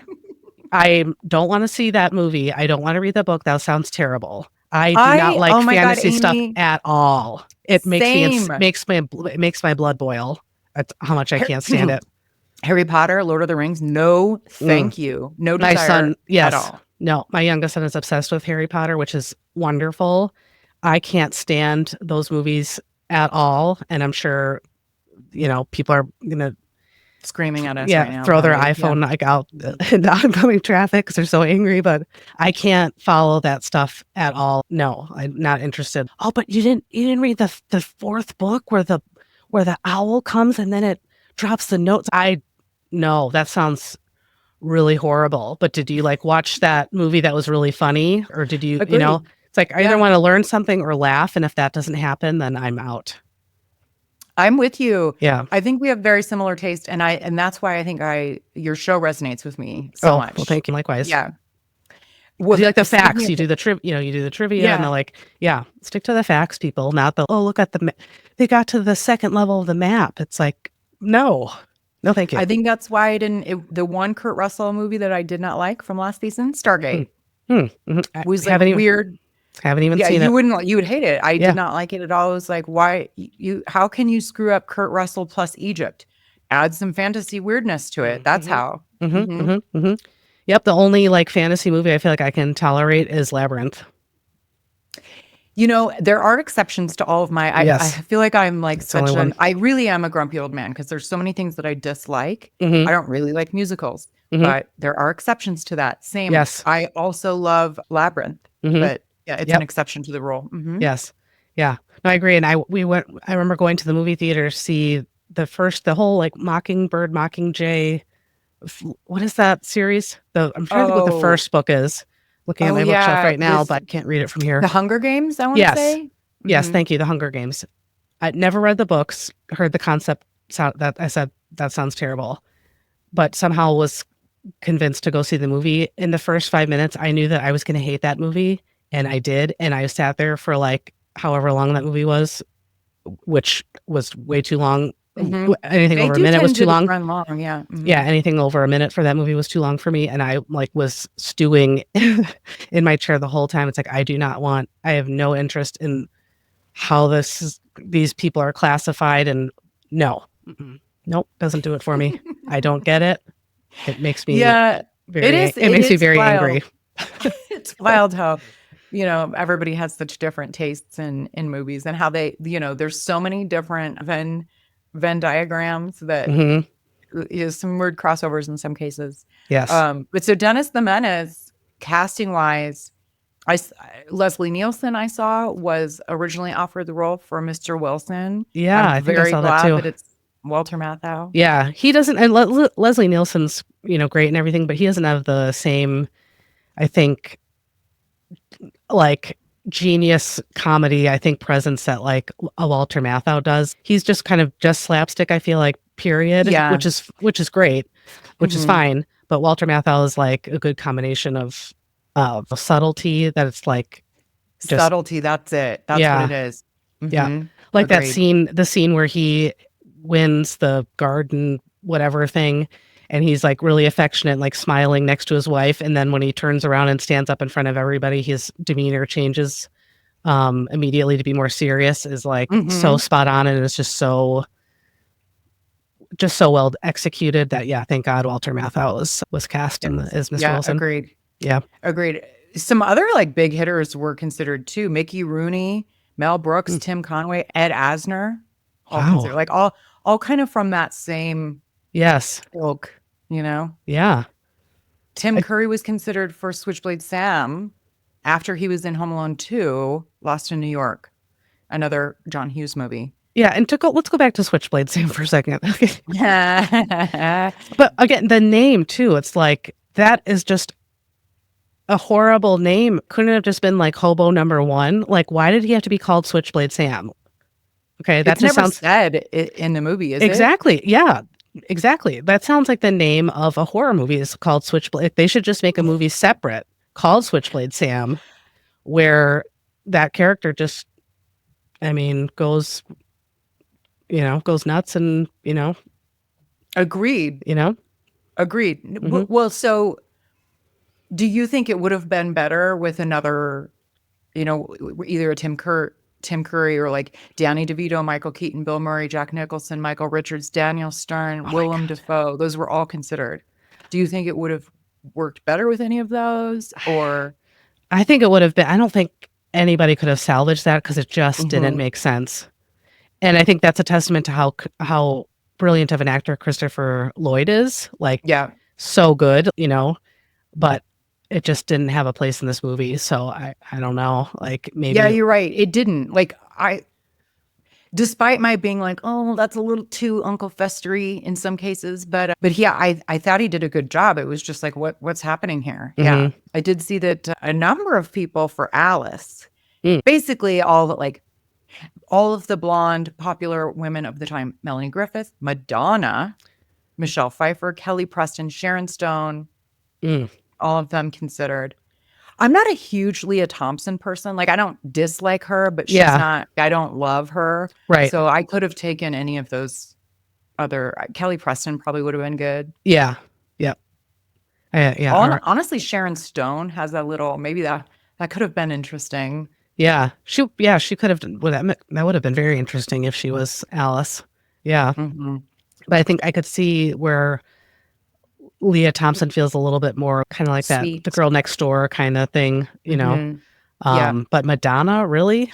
I don't want to see that movie. I don't want to read the book. That sounds terrible. I do not like fantasy stuff at all. It makes my blood boil. That's how much I can't stand it. Harry Potter, Lord of the Rings. No, thank you. No desire my son, yes. at all. No, my youngest son is obsessed with Harry Potter, which is wonderful. I can't stand those movies at all. And I'm sure, people are going to screaming at us right now. Throw their iPhone like out in the oncoming traffic because they're so angry. But I can't follow that stuff at all. No, I'm not interested. Oh, but you didn't read the 4th book where the owl comes and then it drops the notes. No, that sounds really horrible. But did you like watch that movie that was really funny, or did you Agreed. It's like I either want to learn something or laugh, and if that doesn't happen, then I'm out. I'm with you. Yeah, I think we have very similar taste, and that's why I think your show resonates with me so much. Well, thank you. Likewise. Yeah. Well, you like the facts. You do the trivia. You do the trivia, and they're like, stick to the facts, people. Not the look at they got to the 2nd level of the map. It's like no, thank you. I think that's why the one Kurt Russell movie that I did not like from last season, Stargate, was like weird. Haven't even seen it. You would hate it. I did not like it at all. It was like, why how can you screw up Kurt Russell plus Egypt? Add some fantasy weirdness to it. That's how. Yep. The only like fantasy movie I feel like I can tolerate is Labyrinth. There are exceptions to all of my. I feel like I'm like I really am a grumpy old man because there's so many things that I dislike. I don't really like musicals, but there are exceptions to that. Same. Yes. I also love Labyrinth, but it's an exception to the rule. Yes. Yeah. No, I agree. And I remember going to the movie theater to see the whole like Mockingjay. What is that series? I'm trying to think what the first book is. Looking at my bookshelf right now, but I can't read it from here. The Hunger Games, I want to say? Yes, thank you. The Hunger Games. I never read the books, heard the concept that I said, that sounds terrible. but somehow was convinced to go see the movie. In the first 5 minutes, I knew that I was going to hate that movie, and I did. And I sat there for like however long that movie was, which was way too long. Anything over a minute was too long. Yeah. Yeah, anything over a minute for that movie was too long for me. And I like was stewing in my chair the whole time. It's like, I have no interest in how these people are classified. And no, nope, doesn't do it for me. I don't get it. It makes me it makes me very angry. It's wild how, everybody has such different tastes in movies, and how they, there's so many different Venn diagrams that some weird crossovers in some cases. Yes. But so Dennis the Menace, casting wise, Leslie Nielsen I saw was originally offered the role for Mr. Wilson. Yeah, I'm very I saw glad that too. that it's Walter Matthau. Yeah, he doesn't, and Leslie Nielsen's great and everything, but he doesn't have the same, I think, like genius comedy, I think, presence that like a Walter Matthau does. He's just kind of just slapstick, I feel like, period. Yeah. Which is great, which is fine. But Walter Matthau is like a good combination of subtlety, that it's like just, subtlety. That's it. That's what it is. Yeah. Like Agreed. the scene where he wins the garden whatever thing, and he's like really affectionate, like smiling next to his wife, and then when he turns around and stands up in front of everybody, his demeanor changes immediately to be more serious, is like so spot on, and it's just so well executed that thank God Walter Matthau was cast as Mr. Wilson. Agreed. Yeah, agreed. Some other like big hitters were considered too: Mickey Rooney, Mel Brooks, Tim Conway, Ed Asner. All considered, like all kind of from that same ilk, Yeah. Tim Curry was considered for Switchblade Sam after he was in Home Alone 2, Lost in New York, another John Hughes movie. Yeah, and let's go back to Switchblade Sam for a second. But again, the name too, it's like, that is just a horrible name. Couldn't it have just been like Hobo Number 1? Like, why did he have to be called Switchblade Sam? Okay, that just sounds said in the movie, is exactly. It? Yeah, exactly. That sounds like the name of a horror movie is called Switchblade. They should just make a movie separate called Switchblade Sam, where that character just, goes nuts and, Agreed. Agreed. Well, so do you think it would have been better with another, either a Tim Curry or like Danny DeVito, Michael Keaton, Bill Murray, Jack Nicholson, Michael Richards, Daniel Stern, Willem Dafoe? Those were all considered. Do you think it would have worked better with any of those? Or I think it would have been. I don't think anybody could have salvaged that because it just didn't make sense. And I think that's a testament to how brilliant of an actor Christopher Lloyd is. Like, so good, but it just didn't have a place in this movie. So I don't know, like maybe. Yeah, you're right. It didn't. Like despite my being like, oh, that's a little too Uncle Festery in some cases, but yeah, I thought he did a good job. It was just like, what's happening here? Yeah, I did see that a number of people for Alice, basically all of the blonde popular women of the time: Melanie Griffith, Madonna, Michelle Pfeiffer, Kelly Preston, Sharon Stone. All of them considered. I'm not a huge Leah Thompson person. Like, I don't dislike her, but she's not, I don't love her. Right. So I could have taken any of those other, Kelly Preston probably would have been good. Yeah. Yep. Yeah. Honestly, Sharon Stone has that little, maybe that could have been interesting. Yeah. She could have, that would have been very interesting if she was Alice. Yeah. But I think I could see where Leah Thompson feels a little bit more kind of like Sweet. that, the girl next door kind of thing, But Madonna, really?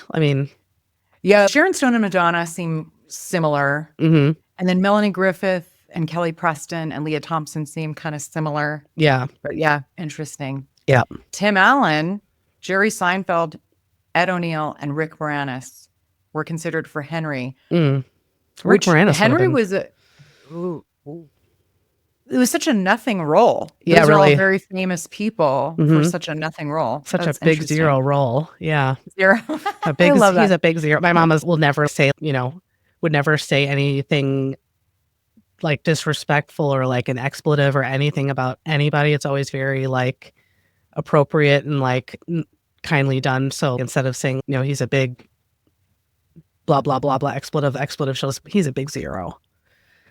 Yeah, Sharon Stone and Madonna seem similar. And then Melanie Griffith and Kelly Preston and Leah Thompson seem kind of similar. Yeah. But yeah, interesting. Yeah. Tim Allen, Jerry Seinfeld, Ed O'Neill, and Rick Moranis were considered for Henry. Rick Moranis. Henry was it was such a nothing role. Yeah, Those really. are all very famous people for such a nothing role. Such a big zero role. Yeah. Zero. He's a big zero. My mama will never say, would never say anything like disrespectful or like an expletive or anything about anybody. It's always very like appropriate and like kindly done. So instead of saying, he's a big blah, blah, blah, blah, expletive shows, he's a big zero.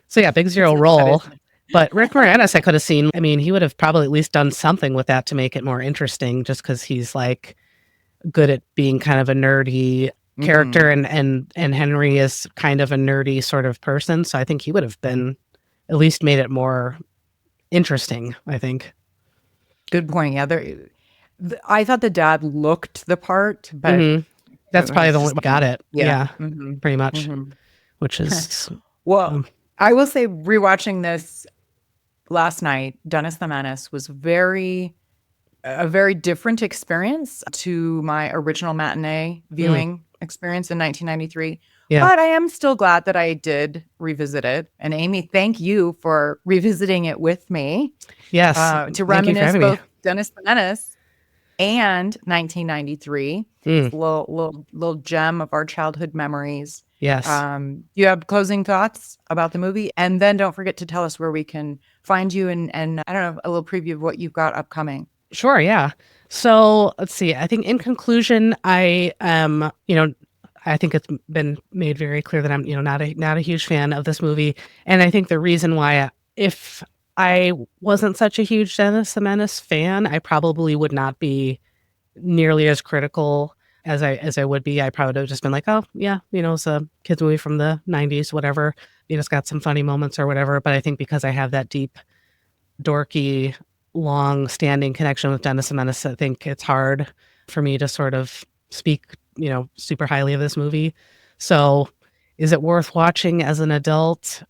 So yeah, big zero roll. But Rick Moranis, I could have seen, I mean, he would have probably at least done something with that to make it more interesting, just because he's like good at being kind of a nerdy character, and Henry is kind of a nerdy sort of person. So I think he would have been at least made it more interesting, I think. Good point. Yeah, I thought the dad looked the part, but that's probably the one that got it. Yeah, pretty much. Which is well, I will say, rewatching this last night, Dennis the Menace was a very different experience to my original matinee viewing experience in 1993. Yeah. But I am still glad that I did revisit it. And Amy, thank you for revisiting it with me. Yes. To reminisce both Dennis the Menace and 1993. Little gem of our childhood memories. Yes. You have closing thoughts about the movie? And then don't forget to tell us where we can find you and I don't know, a little preview of what you've got upcoming. Sure, yeah. So let's see. I think in conclusion, I am, I think it's been made very clear that I'm, not a huge fan of this movie. And I think the reason why, if I wasn't such a huge Dennis the Menace fan, I probably would not be nearly as critical as I would be. I probably would have just been like, oh yeah, it's a kids movie from the 90s, whatever. It's got some funny moments or whatever. But I think because I have that deep, dorky, long-standing connection with Dennis the Menace, I think it's hard for me to sort of speak, super highly of this movie. So, is it worth watching as an adult?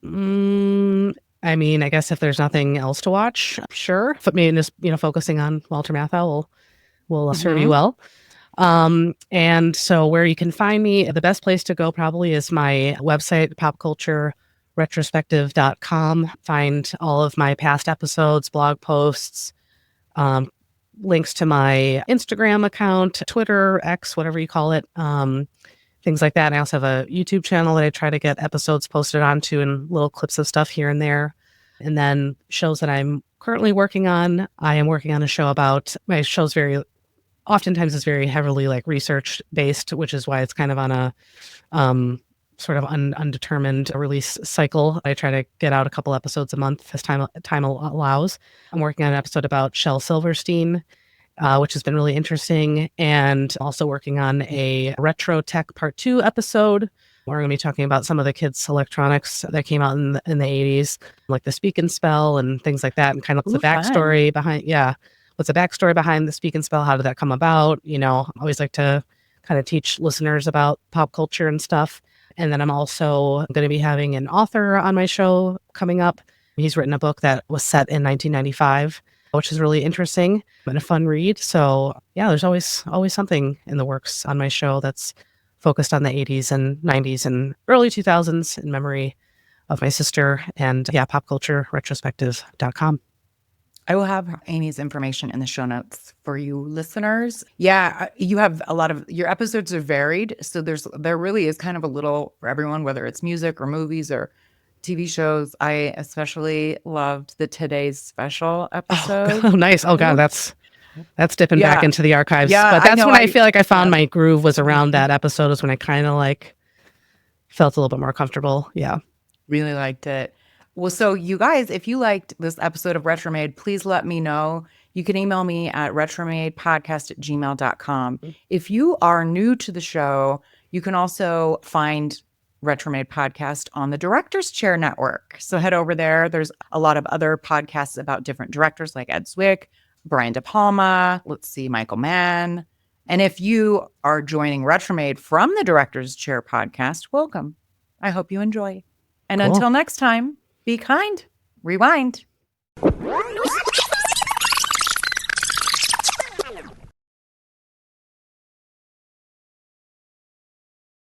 I mean, I guess if there's nothing else to watch, sure. But maybe just focusing on Walter Matthau will serve you well. And so where you can find me, the best place to go probably is my website, popcultureretrospective.com. Find all of my past episodes, blog posts, links to my Instagram account, Twitter, X, whatever you call it, things like that. And I also have a YouTube channel that I try to get episodes posted onto and little clips of stuff here and there. And then shows that I'm currently working on. I am working on a show about, my show's oftentimes it's very heavily like research based, which is why it's kind of on a sort of undetermined release cycle. I try to get out a couple episodes a month as time allows. I'm working on an episode about Shel Silverstein, which has been really interesting, and also working on a Retro Tech Part 2 episode. We're going to be talking about some of the kids' electronics that came out in the 80s, like the Speak and Spell and things like that, and kind of what's the backstory behind, what's the backstory behind the Speak and Spell? How did that come about? I always like to kind of teach listeners about pop culture and stuff. And then I'm also going to be having an author on my show coming up. He's written a book that was set in 1995, which is really interesting and a fun read. So yeah, there's always something in the works on my show that's focused on the 80s and 90s and early 2000s in memory of my sister. And popcultureretrospective.com. I will have Amy's information in the show notes for you listeners. Yeah, you have a lot of, your episodes are varied. So there really is kind of a little for everyone, whether it's music or movies or TV shows. I especially loved the Today's Special episode. Oh, nice. Oh God, that's dipping back into the archives. Yeah, but that's when I feel like I found my groove was around that episode, is when I kind of like felt a little bit more comfortable. Yeah. Really liked it. Well, so you guys, if you liked this episode of Retromade, please let me know. You can email me at retromadepodcast@gmail.com. If you are new to the show, you can also find Retromade Podcast on the Director's Chair Network. So head over there. There's a lot of other podcasts about different directors like Ed Zwick, Brian De Palma, Michael Mann. And if you are joining Retromade from the Director's Chair Podcast, welcome. I hope you enjoy. And until next time, be kind, rewind,